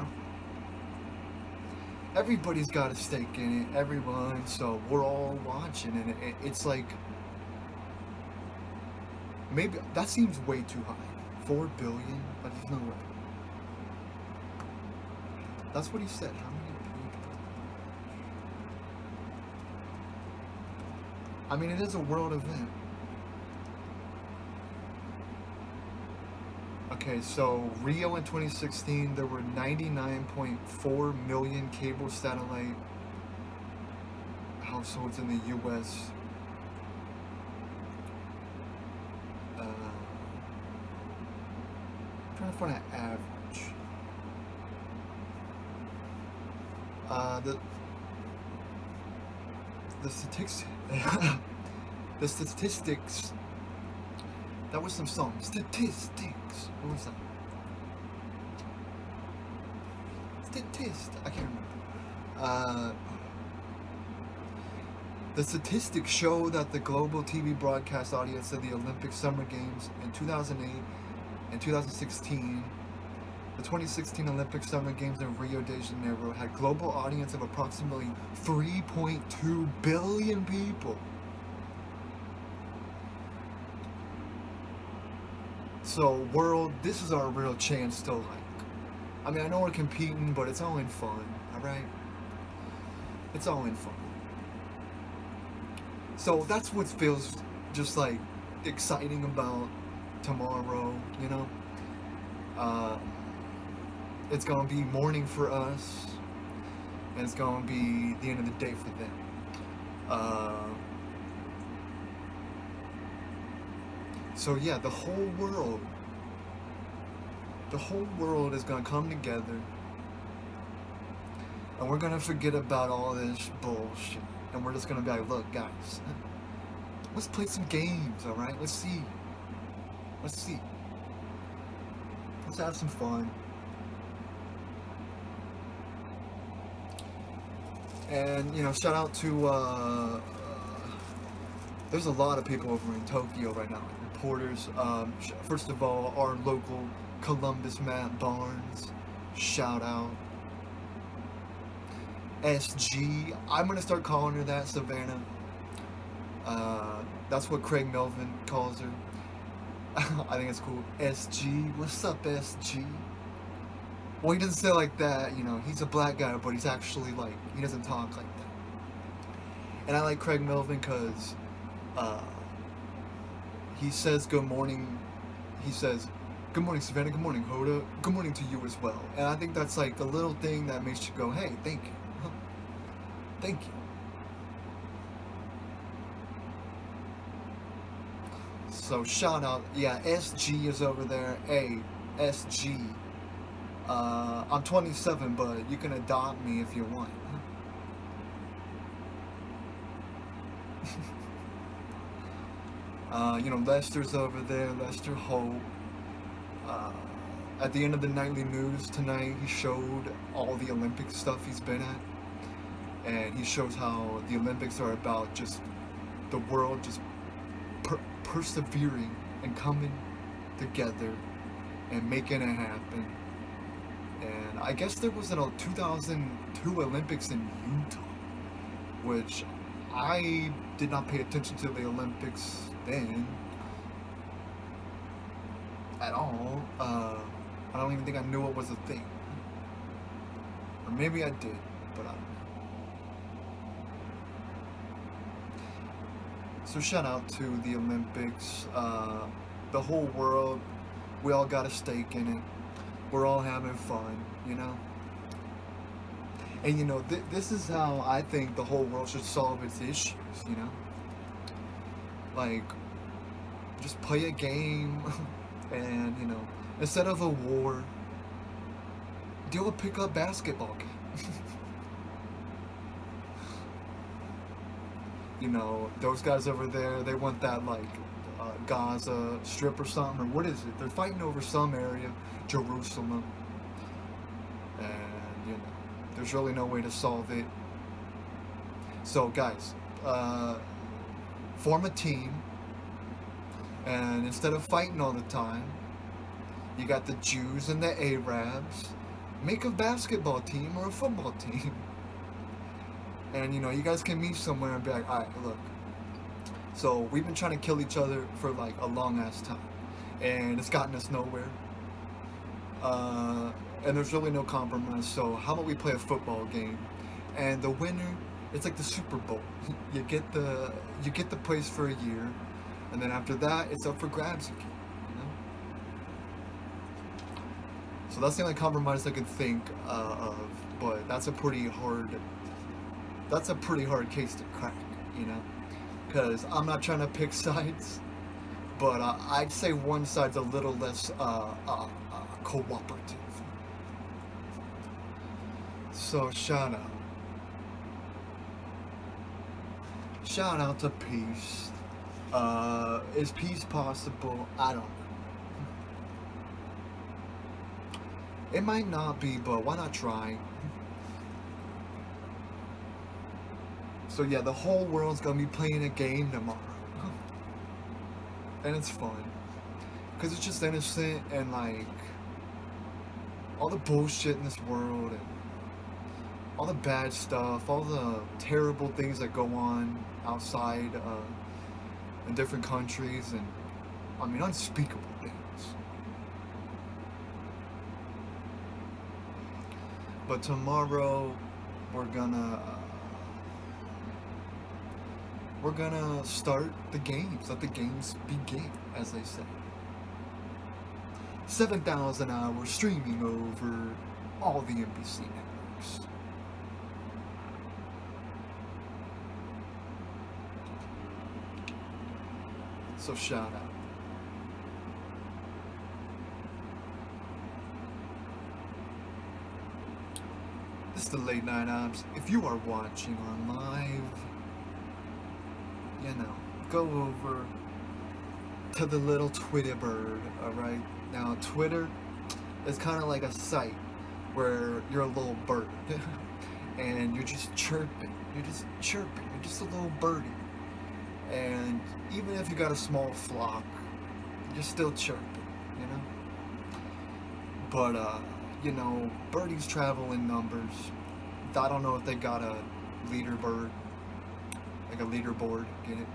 S1: Everybody's got a stake in it, everyone, so we're all watching, and it's like, maybe, that seems way too high. 4 billion? But there's no way. That's what he said. How many people? I mean, it is a world event. Okay, so Rio in 2016, there were 99.4 million cable satellite households in the U.S. I'm trying to find an average. The statistics. The statistics. That was some song. Statistics. What was that? I can't remember. The statistics show that the global TV broadcast audience of the Olympic Summer Games in 2008 and 2016, the 2016 Olympic Summer Games in Rio de Janeiro, had global audience of approximately 3.2 billion people. So, world, this is our real chance to, I mean, I know we're competing, but it's all in fun, alright? It's all in fun. So, that's what feels just, exciting about tomorrow, It's gonna be morning for us, and it's gonna be the end of the day for them. So yeah, the whole world is gonna come together, And we're gonna forget about all this bullshit. And we're just gonna be like, look, guys, let's play some games, alright? Let's see. Let's see. Let's have some fun. And, you know, shout out to, there's a lot of people over in Tokyo right now, reporters. First of all, our local Columbus Matt Barnes, shout out. SG, I'm gonna start calling her that, Savannah. That's what Craig Melvin calls her. I think it's cool. SG, what's up, SG? Well, he doesn't say it like that, you know, he's a black guy, but he's actually like, he doesn't talk like that. And I like Craig Melvin because he says good morning, he says, good morning, Savannah, good morning, Hoda, good morning to you as well. And I think that's like the little thing that makes you go, hey, thank you. Thank you. So shout out, yeah, SG is over there. Hey, SG. I'm 27, but you can adopt me if you want. You know, Lester's over there, Lester Hope. At the end of the nightly news tonight, he showed all the Olympic stuff he's been at. And he shows how the Olympics are about just the world just persevering and coming together and making it happen. And I guess there was a 2002 Olympics in Utah, which I did not pay attention to the Olympics then at all. I don't even think I knew it was a thing. Or maybe I did, but I don't know. So shout out to the Olympics, the whole world, we all got a stake in it, we're all having fun, you know? And you know, this is how I think the whole world should solve its issues, you know? Like, just play a game, and you know, instead of a war, do a pickup basketball game. You know, those guys over there, they want that, like, Gaza Strip or something, or what is it? They're fighting over some area, Jerusalem, and, you know, there's really no way to solve it. So, guys, form a team, and instead of fighting all the time, you got the Jews and the Arabs, make a basketball team or a football team. And, you know, you guys can meet somewhere and be like, alright, look. So, we've been trying to kill each other for, like, a long-ass time. And it's gotten us nowhere. And there's really no compromise. So, how about we play a football game? And the winner, it's like the Super Bowl. You get the place for a year. And then after that, it's up for grabs again. You know? So, that's the only compromise I could think of. But that's a pretty hard case to crack, you know, because I'm not trying to pick sides, but I'd say one side's a little less cooperative. So shout out to peace. Is peace possible? I don't know. It might not be, but why not try? So yeah, the whole world's gonna be playing a game tomorrow. And it's fun. Because it's just innocent and like, all the bullshit in this world and all the bad stuff, all the terrible things that go on outside in different countries and, I mean, unspeakable things. But tomorrow, we're gonna start the games. Let the games begin, as they say. 7,000 hours streaming over all the NBC networks. So shout out. this the late night ops. If you are watching on live, you know, go over to the little Twitter bird, alright? Now, Twitter is kind of like a site where you're a little bird and you're just chirping. You're just a little birdie. And even if you got a small flock, you're still chirping, you know? But, you know, birdies travel in numbers. I don't know if they got a leaderboard, like a leaderboard, get it?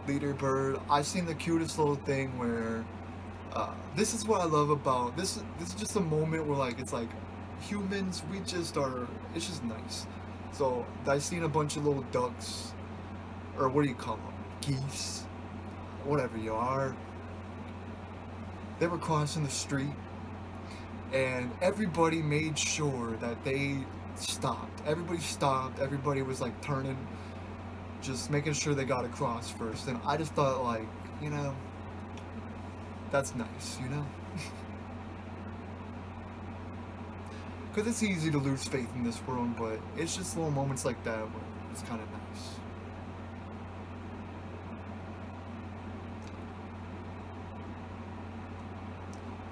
S1: Leaderbird. I've seen the cutest little thing where this is what I love about this is just a moment where like it's like humans, we just are, it's just nice. So I've seen a bunch of little ducks, or what do you call them, geese, whatever you are. They were crossing the street and everybody made sure that they stopped. Everybody stopped. Everybody was like turning, just making sure they got across first. And I just thought, like, you know, that's nice, you know? Because it's easy to lose faith in this world, but it's just little moments like that where it's kind of nice.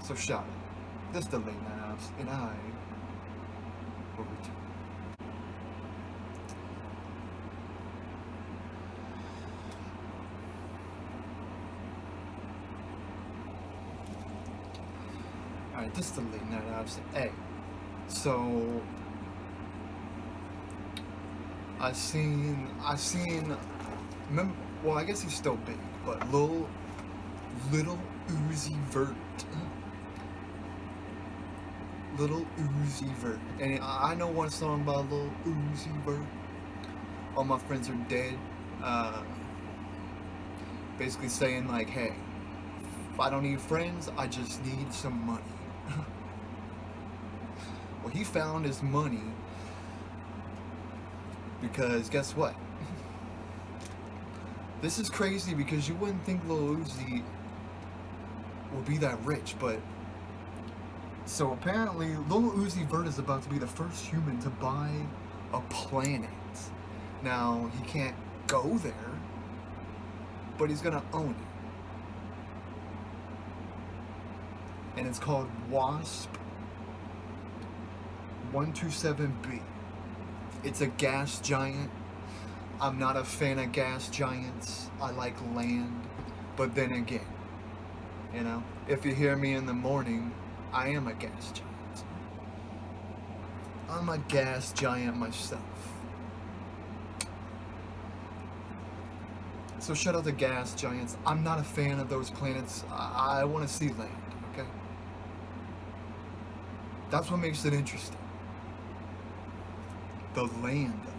S1: So shout out. This is the Late Night Ops, and I will return. Alright, this is the Late Night Ops. Hey, so I seen, remember, well, I guess he's still big, but little Uzi Vert. Little Uzi Vert. And I know one song about Little Uzi Vert. All my friends are dead. Basically saying like, hey, if I don't need friends, I just need some money. Well, he found his money because guess what? This is crazy because you wouldn't think Lil Uzi will be that rich, but so apparently Lil Uzi Vert is about to be the first human to buy a planet. Now, he can't go there, but he's gonna own it. And it's called WASP 127b. It's a gas giant. I'm not a fan of gas giants. I like land. But then again, you know, if you hear me in the morning, I am a gas giant. I'm a gas giant myself. So shout out to gas giants. I'm not a fan of those planets. I want to see land, okay? That's what makes it interesting. The land of it.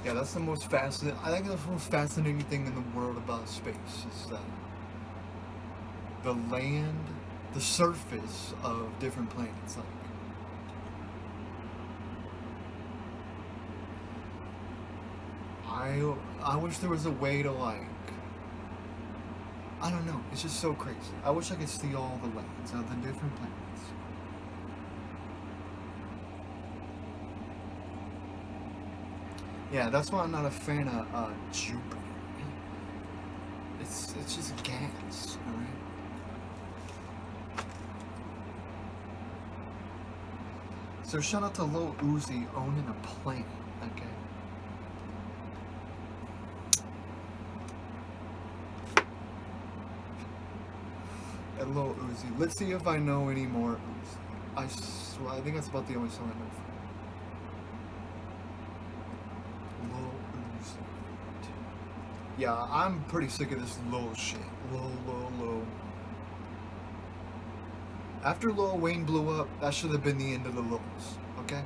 S1: Yeah, that's the most fascinating. I think the most fascinating thing in the world about space is that the land, the surface of different planets. Like, I wish there was a way to like, I don't know. It's just so crazy. I wish I could see all the lands of the different planets. Yeah, that's why I'm not a fan of Jupiter. It's just gas, alright? So shout out to Lil Uzi owning a planet, okay? And Lil Uzi. Let's see if I know any more Uzi. I think that's about the only song I know from. Yeah, I'm pretty sick of this Lil shit. Lil. After Lil Wayne blew up, that should have been the end of the Lils, okay?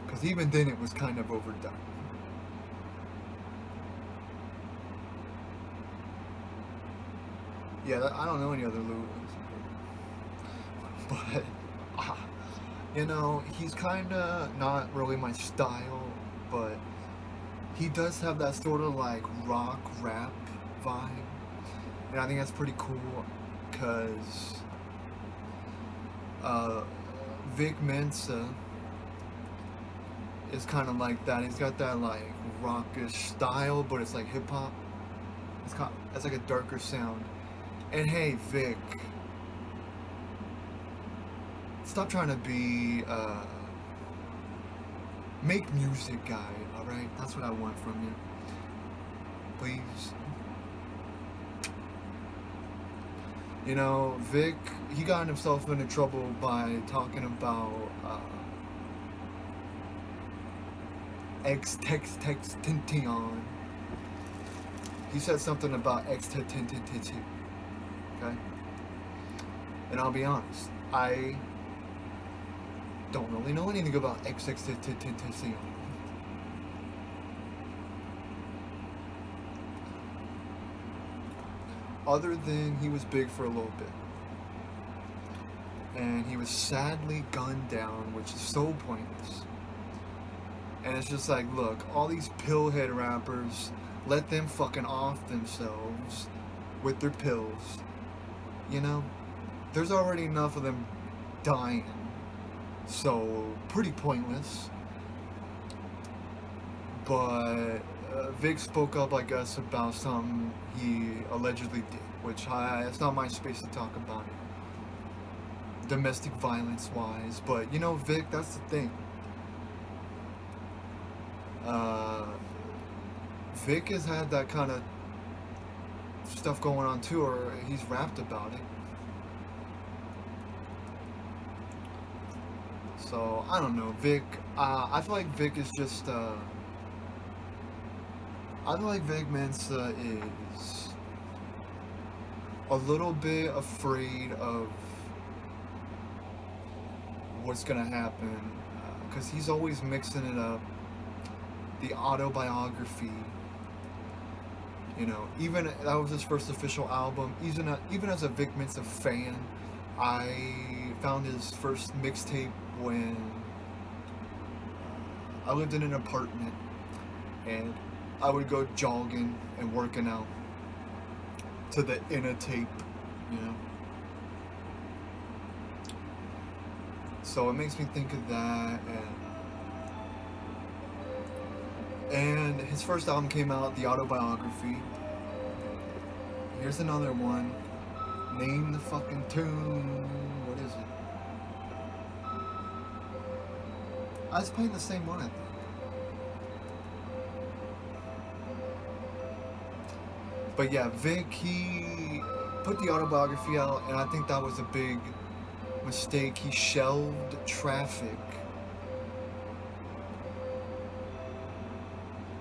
S1: Because even then it was kind of overdone. Yeah, I don't know any other Lils. But, you know, he's kind of not really my style, but he does have that sort of like rock rap vibe, and I think that's pretty cool, because Vic Mensa is kind of like that. He's got that like rockish style, but it's like hip hop. It's like a darker sound. And hey, Vic, stop trying to be make music guy. All right, that's what I want from you. Please. You know, Vic, he got himself into trouble by talking about X-Tex-Tex-Tintion. He said something about X-Tex-Tintion, okay? And I'll be honest, I don't really know anything about X-Tex-Tintion. Other than he was big for a little bit. And he was sadly gunned down, which is so pointless. And it's just like, look, all these pillhead rappers, let them fucking off themselves with their pills. You know? There's already enough of them dying. So, pretty pointless. But Vic spoke up, I guess, about something he allegedly did, which it's not my space to talk about it, domestic violence wise. But you know, Vic, that's the thing. Vic has had that kind of stuff going on too, or he's rapped about it. So I don't know, Vic. I feel like Vic is just. I feel like Vic Mensa is a little bit afraid of what's gonna happen, because he's always mixing it up. The autobiography, you know, even that was his first official album. Even as a Vic Mensa fan, I found his first mixtape when I lived in an apartment, and I would go jogging and working out to the inner tape, you know. So it makes me think of that, and his first album came out, the autobiography. Here's another one. Name the fucking tune. What is it? I was playing the same one, I think. But yeah, Vic, he put the autobiography out, and I think that was a big mistake. He shelved Traffic.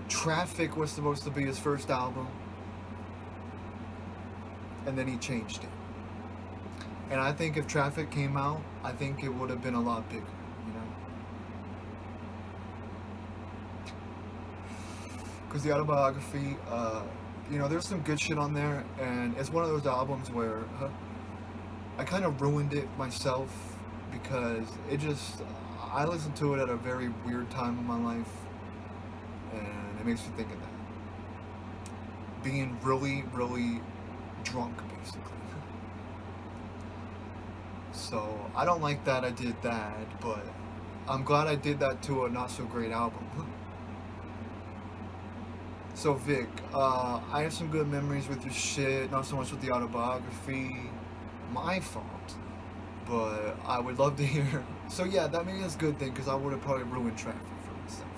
S1: Traffic was supposed to be his first album, and then he changed it. And I think if Traffic came out, I think it would have been a lot bigger, you know? Because the autobiography, you know, there's some good shit on there, and it's one of those albums where I kind of ruined it myself, because I listened to it at a very weird time in my life, and it makes me think of that. Being really, really drunk, basically. So, I don't like that I did that, but I'm glad I did that to a not-so-great album. So Vic, I have some good memories with your shit, not so much with the autobiography. My fault. But I would love to hear. So yeah, that maybe is a good thing, because I would have probably ruined Traffic for myself.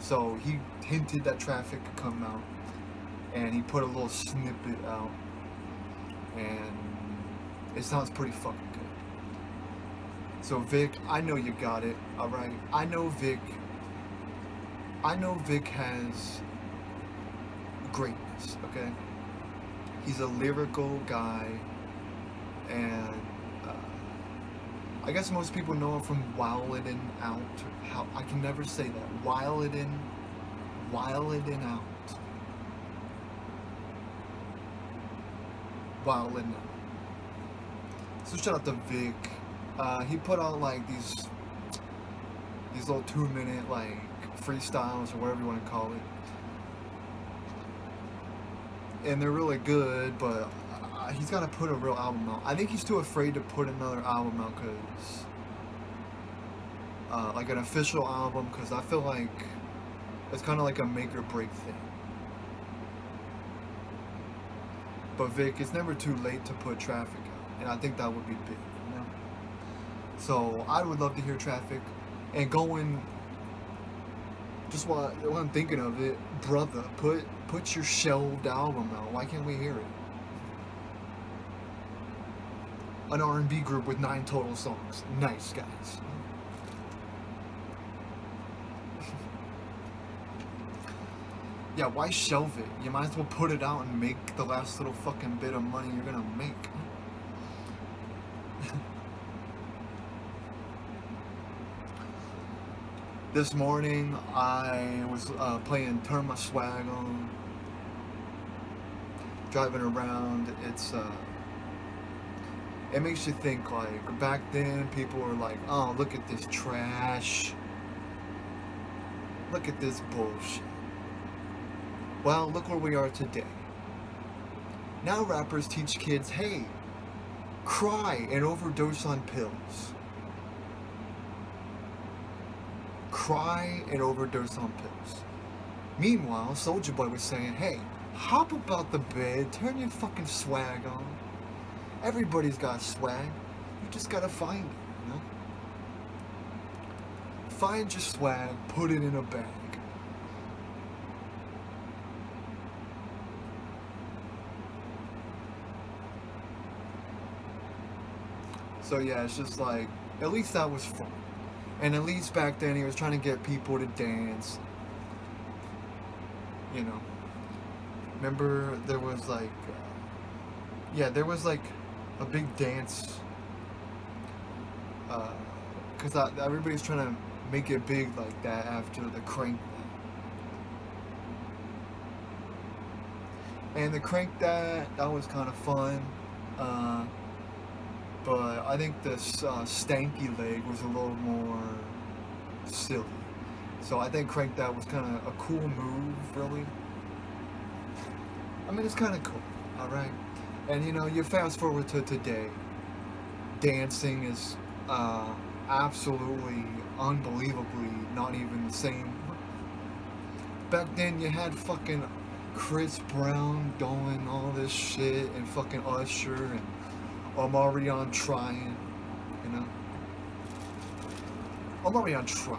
S1: So he hinted that Traffic could come out, and he put a little snippet out, and it sounds pretty fucking good. So Vic, I know you got it, alright? I know Vic has greatness, okay? He's a lyrical guy, and I guess most people know him from Wildin' Out. How I can never say that. Wildin' Out. Wildin' Out. So shout out to Vic. He put out like these little 2-minute like freestyles, or whatever you want to call it. and they're really good, but he's got to put a real album out. I think he's too afraid to put another album out because, like an official album, because I feel like it's kind of like a make or break thing. But Vic, it's never too late to put Traffic out, and I think that would be big, you know? So I would love to hear Traffic, and going, just while I'm thinking of it, brother, put your shelved album out. Why can't we hear it? An R&B group with 9 total songs. Nice, guys. Yeah, why shelve it? You might as well put it out and make the last little fucking bit of money you're gonna make. This morning I was playing Turn My Swag On, driving around. It makes you think, like, back then people were like, oh, look at this trash, look at this bullshit. Well, look where we are today. Now rappers teach kids, hey, cry and overdose on pills. Cry and overdose on pills. Meanwhile, Soulja Boy was saying, hey, hop up out the bed, turn your fucking swag on. Everybody's got swag. You just gotta find it, you know? Find your swag, put it in a bag. So yeah, it's just like, at least that was fun. And at least back then he was trying to get people to dance. You know. Remember there was like, there was like a big dance. Because everybody's trying to make it big like that after the Crank. And the Crank that was kind of fun. But I think this stanky leg was a little more silly. So I think Crank That was kind of a cool move, really. I mean, it's kind of cool, alright? And you know, you fast forward to today. Dancing is absolutely, unbelievably not even the same. Back then you had fucking Chris Brown doing all this shit and fucking Usher and Omarion trying, you know. Omarion trying.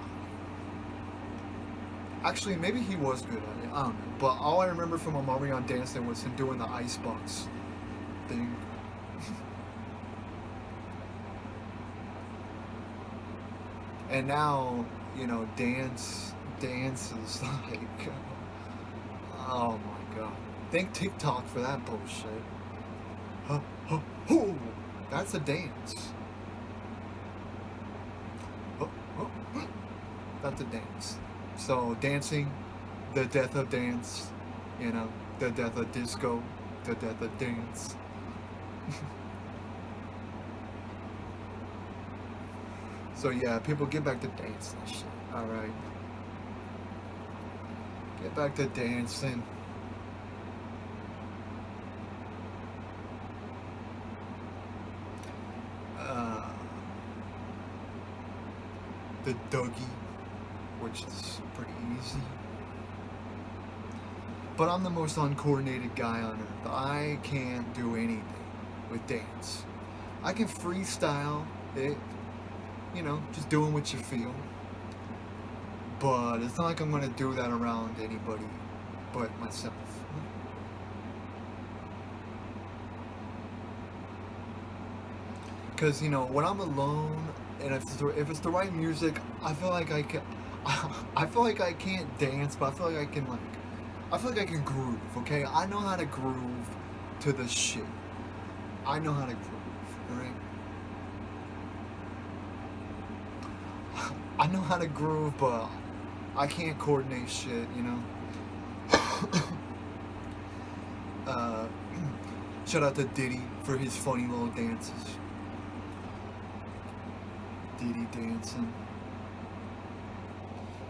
S1: Actually, maybe he was good at it. I don't know. But all I remember from Omarion dancing was him doing the icebox thing. And now, you know, dance is like, oh my god. Thank TikTok for that bullshit. That's a dance. That's a dance. So dancing, the death of dance, you know, the death of disco, the death of dance. So yeah, people get back to dancing and shit. Alright. Get back to dancing. The Dougie, which is pretty easy. But I'm the most uncoordinated guy on earth. I can't do anything with dance. I can freestyle it, you know, just doing what you feel. But it's not like I'm gonna do that around anybody but myself. Because, you know, when I'm alone, and if it's the right music, I feel like I can. I feel like I can't dance, but I feel like I can groove. Okay, I know how to groove to the shit. I know how to groove. Alright. I know how to groove, but I can't coordinate shit. You know. Shout out to Diddy for his funny little dances. Diddy dancing.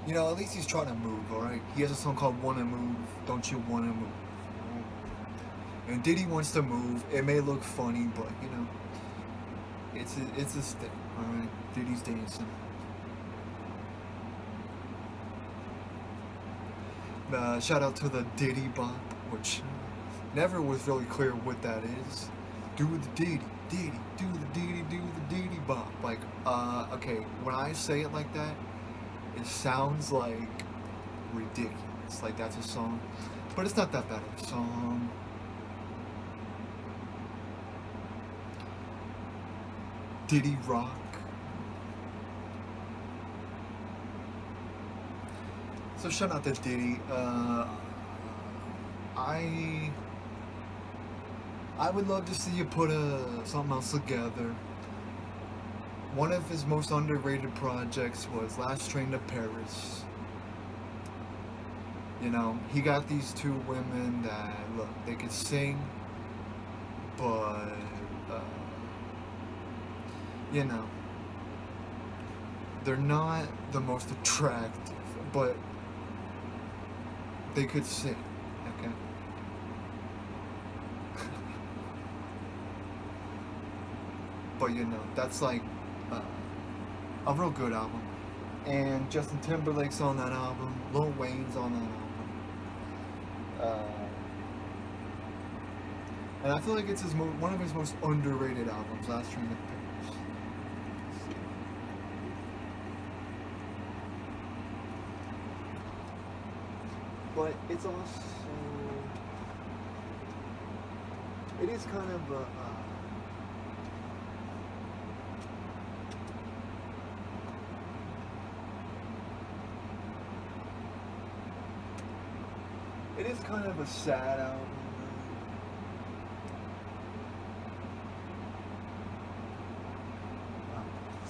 S1: You know, at least he's trying to move, alright? He has a song called Wanna Move, Don't You Wanna Move? And Diddy wants to move. It may look funny, but you know, it's his thing. All right, Diddy's dancing. Shout out to the Diddy Bop, which never was really clear what that is. Do the Diddy, Diddy, do the Diddy, do the Diddy Bop. Like, okay, when I say it like that, it sounds like ridiculous. Like that's a song, but it's not that bad of a song. Diddy Rock. So shout out to Diddy. I I would love to see you put something else together. One of his most underrated projects was Last Train to Paris. You know, he got these two women that, look, they could sing, but, you know, they're not the most attractive, but they could sing, okay? But, you know, that's like a real good album. And Justin Timberlake's on that album, Lil Wayne's on that album. And I feel like it's one of his most underrated albums, Last Train to Paris. But it's also, it is kind of it is kind of a sad album.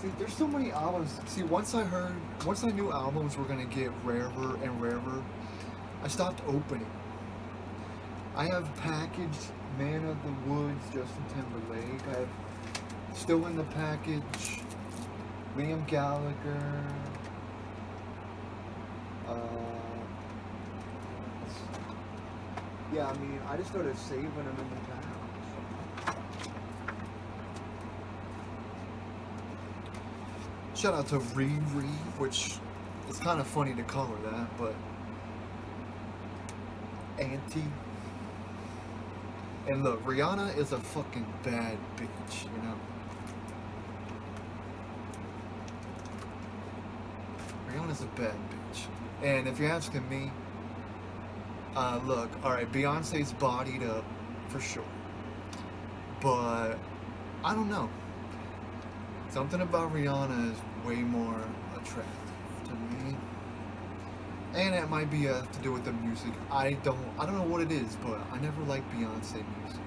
S1: See, there's so many albums. See, once I knew albums were gonna get rarer and rarer, I stopped opening. I have packaged Man of the Woods, Justin Timberlake. I have Still in the Package, Liam Gallagher. Yeah, I mean, I just started saving them in the past. Shout out to Riri, which is kind of funny to call her that, but Auntie. And look, Rihanna is a fucking bad bitch, you know? Rihanna's a bad bitch. And if you're asking me, look, alright, Beyonce's bodied up, for sure. But, I don't know. Something about Rihanna is way more attractive to me. And it might be to do with the music. I don't know what it is, but I never liked Beyonce music.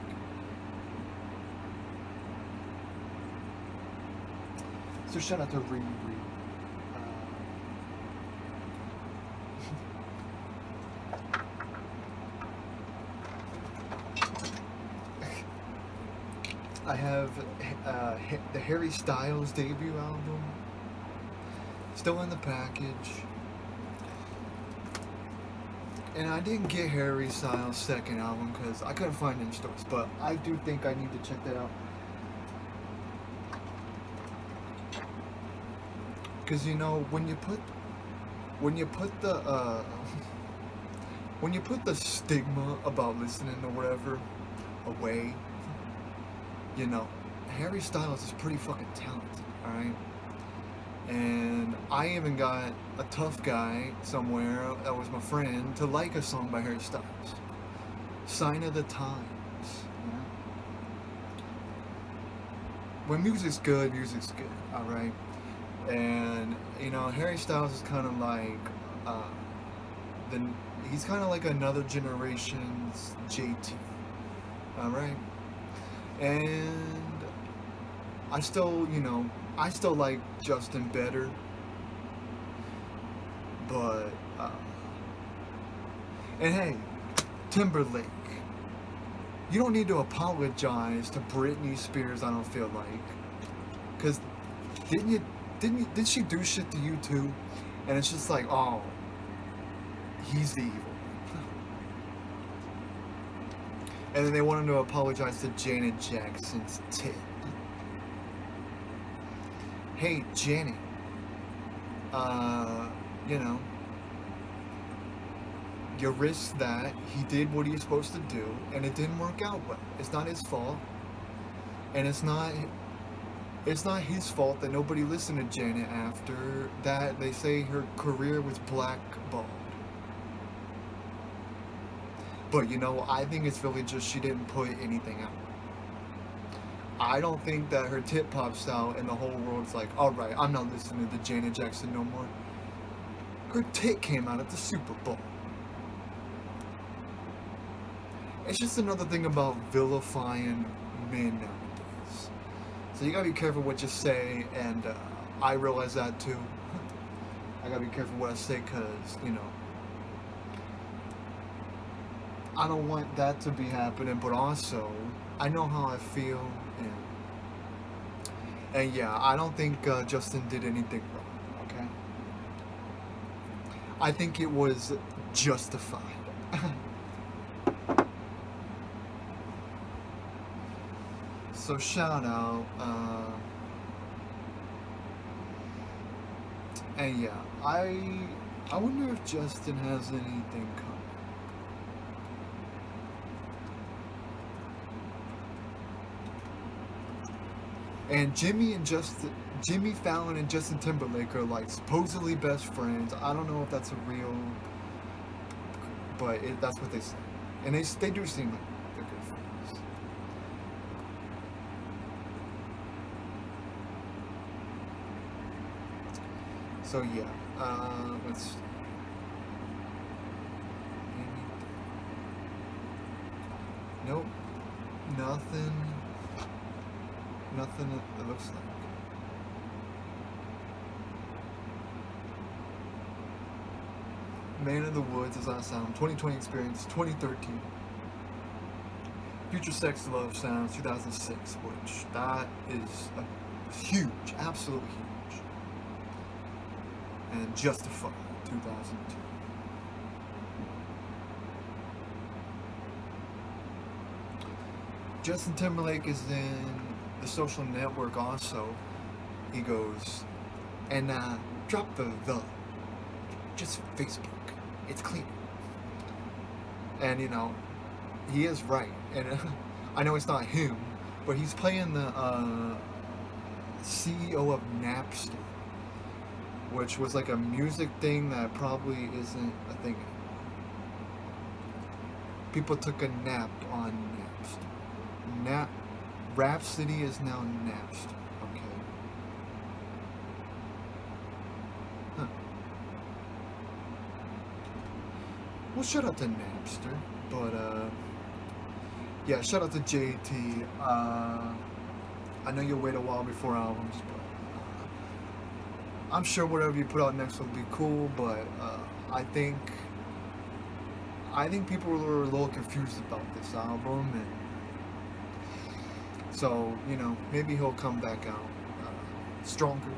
S1: So shout out to Riri. I have the Harry Styles debut album, Still in the Package. And I didn't get Harry Styles' second album because I couldn't find it in stores, but I do think I need to check that out. Because, you know, when you put the stigma about listening or whatever away, you know, Harry Styles is pretty fucking talented, alright? And I even got a tough guy somewhere that was my friend to like a song by Harry Styles. Sign of the Times, you know? When music's good, alright? And, you know, Harry Styles is kind of like, he's kind of like another generation's JT, alright? And I still like Justin better, but, and hey, Timberlake, you don't need to apologize to Britney Spears, I don't feel like, because didn't she do shit to you too? And it's just like, oh, he's the evil. And then they wanted to apologize to Janet Jackson's tit. Hey, Janet. You know, you risked that. He did what he was supposed to do, and it didn't work out well. It's not his fault, and it's not his fault that nobody listened to Janet after that. They say her career was blackballed. But you know, I think it's really just she didn't put anything out. I don't think that her tit pops out and the whole world's like, alright, I'm not listening to Janet Jackson no more. Her tit came out at the Super Bowl. It's just another thing about vilifying men nowadays. So you gotta be careful what you say, and I realize that too. I gotta be careful what I say, because, you know, I don't want that to be happening, but also, I know how I feel, and yeah, I don't think Justin did anything wrong, okay? I think it was justified. So shout out, and yeah, I wonder if Justin has anything coming. And Jimmy Fallon and Justin Timberlake are like supposedly best friends. I don't know if that's a real, but that's what they say, and they do seem like they're good friends. So yeah, let's see. Nope, nothing it looks like. Man in the Woods is on sound. 2020 Experience, 2013. Future Sex Love Sounds, 2006, which that is huge, absolutely huge. And Justified, 2002. Justin Timberlake is in The Social Network also. He goes, and drop the, just Facebook. It's clean. And you know, he is right. And I know it's not him, but he's playing the CEO of Napster, which was like a music thing that probably isn't a thing anymore. People took a nap on Napster. Rhapsody is now Napster. Okay. Huh. Well, shout out to Napster, but yeah, shout out to JT. I know you'll wait a while before albums, but I'm sure whatever you put out next will be cool. But I think people were a little confused about this album, and so, you know, maybe he'll come back out stronger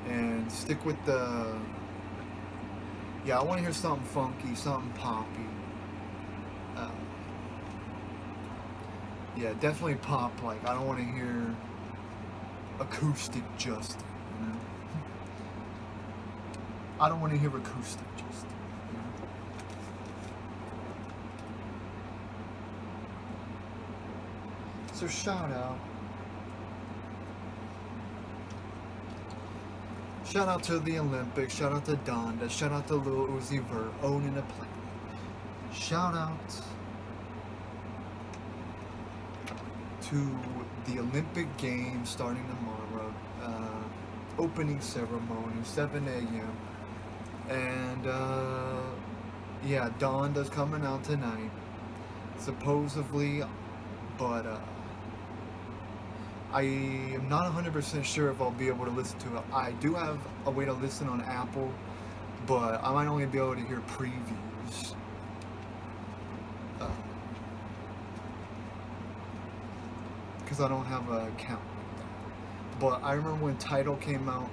S1: and stick with the. Yeah, I want to hear something funky, something poppy. Yeah, definitely pop. Like, I don't want to hear acoustic Justin. You know? I don't want to hear acoustic Justin. You know? So shout out. Shout out to the Olympics. Shout out to Donda. Shout out to Lil Uzi Vert owning a planet. Shout out to the Olympic Games starting tomorrow. Opening ceremony, 7 a.m. And yeah, Donda's coming out tonight, supposedly, but I am not 100% sure if I'll be able to listen to it. I do have a way to listen on Apple, but I might only be able to hear previews. Because I don't have an account like that. But I remember when Tidal came out,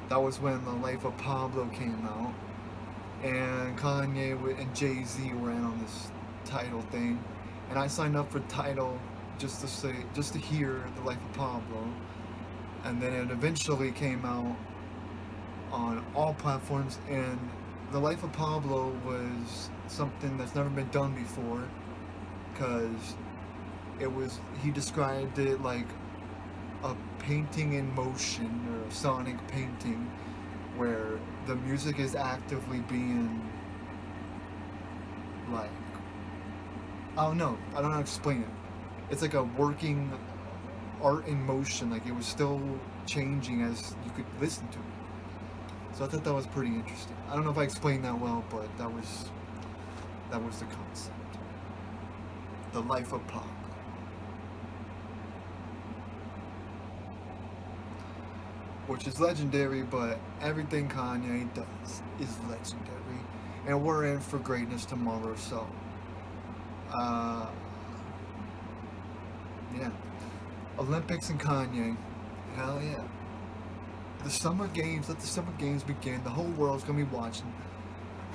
S1: that was when The Life of Pablo came out, and and Jay-Z were in on this title thing, and I signed up for title just to hear the life of Pablo, and then it eventually came out on all platforms, and the life of Pablo was something that's never been done before, because he described it like a painting in motion, or a sonic painting, where the music is actively being, like, I don't know how to explain it. It's like a working art in motion, like it was still changing as you could listen to it. So I thought that was pretty interesting. I don't know if I explained that well, but that was the concept. The life of pop. Which is legendary, but everything Kanye does is legendary. And we're in for greatness tomorrow, so yeah. Olympics and Kanye. Hell yeah. The Summer Games, let the Summer Games begin. The whole world's gonna be watching.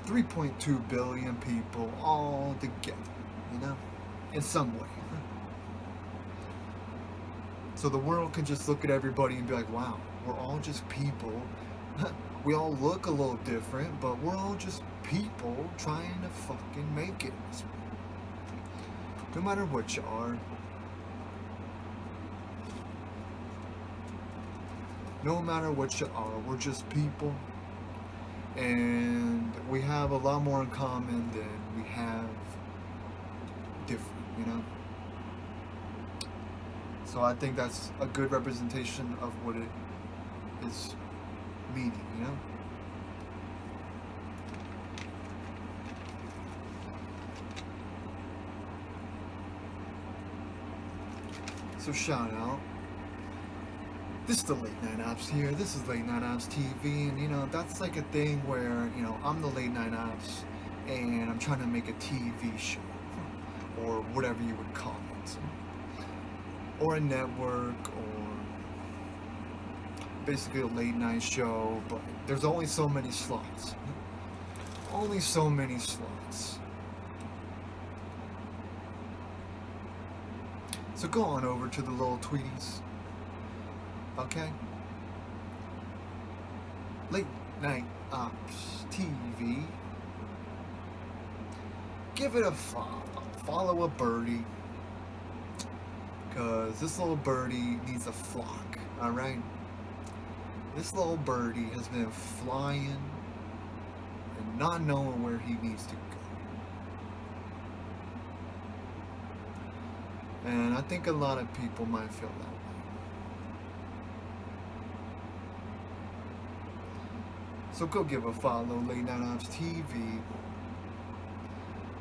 S1: 3.2 billion people all together, in some way. So the world can just look at everybody and be like, wow, we're all just people. We all look a little different, but we're all just people trying to fucking make it. No matter what you are. No matter what you are, we're just people. And we have a lot more in common than we have different, So I think that's a good representation of what it is meaning, So shout out. This is the Late Night Ops here. This is Late Night Ops TV, and that's like a thing where, I'm the Late Night Ops and I'm trying to make a TV show, or whatever you would call it, or a network, or basically a late night show, but there's only so many slots. Only so many slots. So go on over to the little tweeties. Okay? Late Night Ops TV. Give it a follow. Follow a birdie. Because this little birdie needs a flock. Alright? This little birdie has been flying and not knowing where he needs to go. And I think a lot of people might feel that way. So go give a follow, Late Night Ops TV.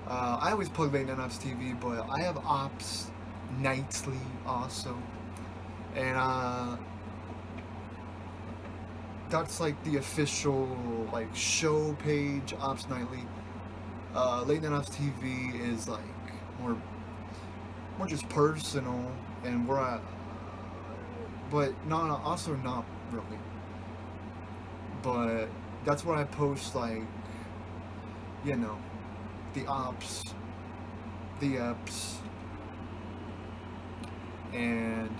S1: I always plug Late Night Ops TV, but I have Ops Nightly also. And that's like the official like show page, Ops Nightly. Late Night Ops TV is like more just personal, and but also not really. But that's where I post like, the ops, the eps, and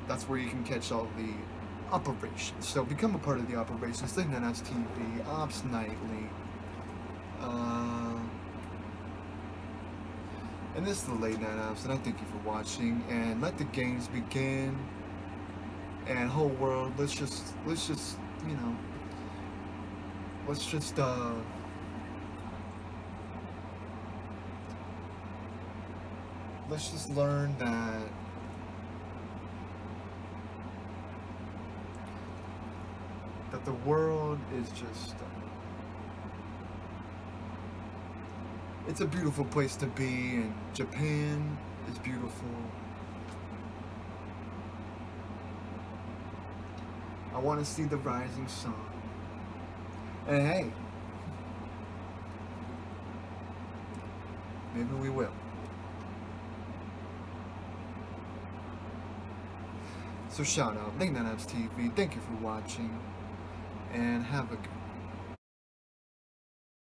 S1: that's where you can catch all the operations. So become a part of the operations. Late Night Ops TV, Ops Nightly. And this is the Late Night Ops, and I thank you for watching. And let the games begin. And whole world, let's just let's just learn that the world is just it's a beautiful place to be, and Japan is beautiful. I want to see the rising sun. And hey, maybe we will. So shout out, Late Night Ops TV, thank you for watching, and have a good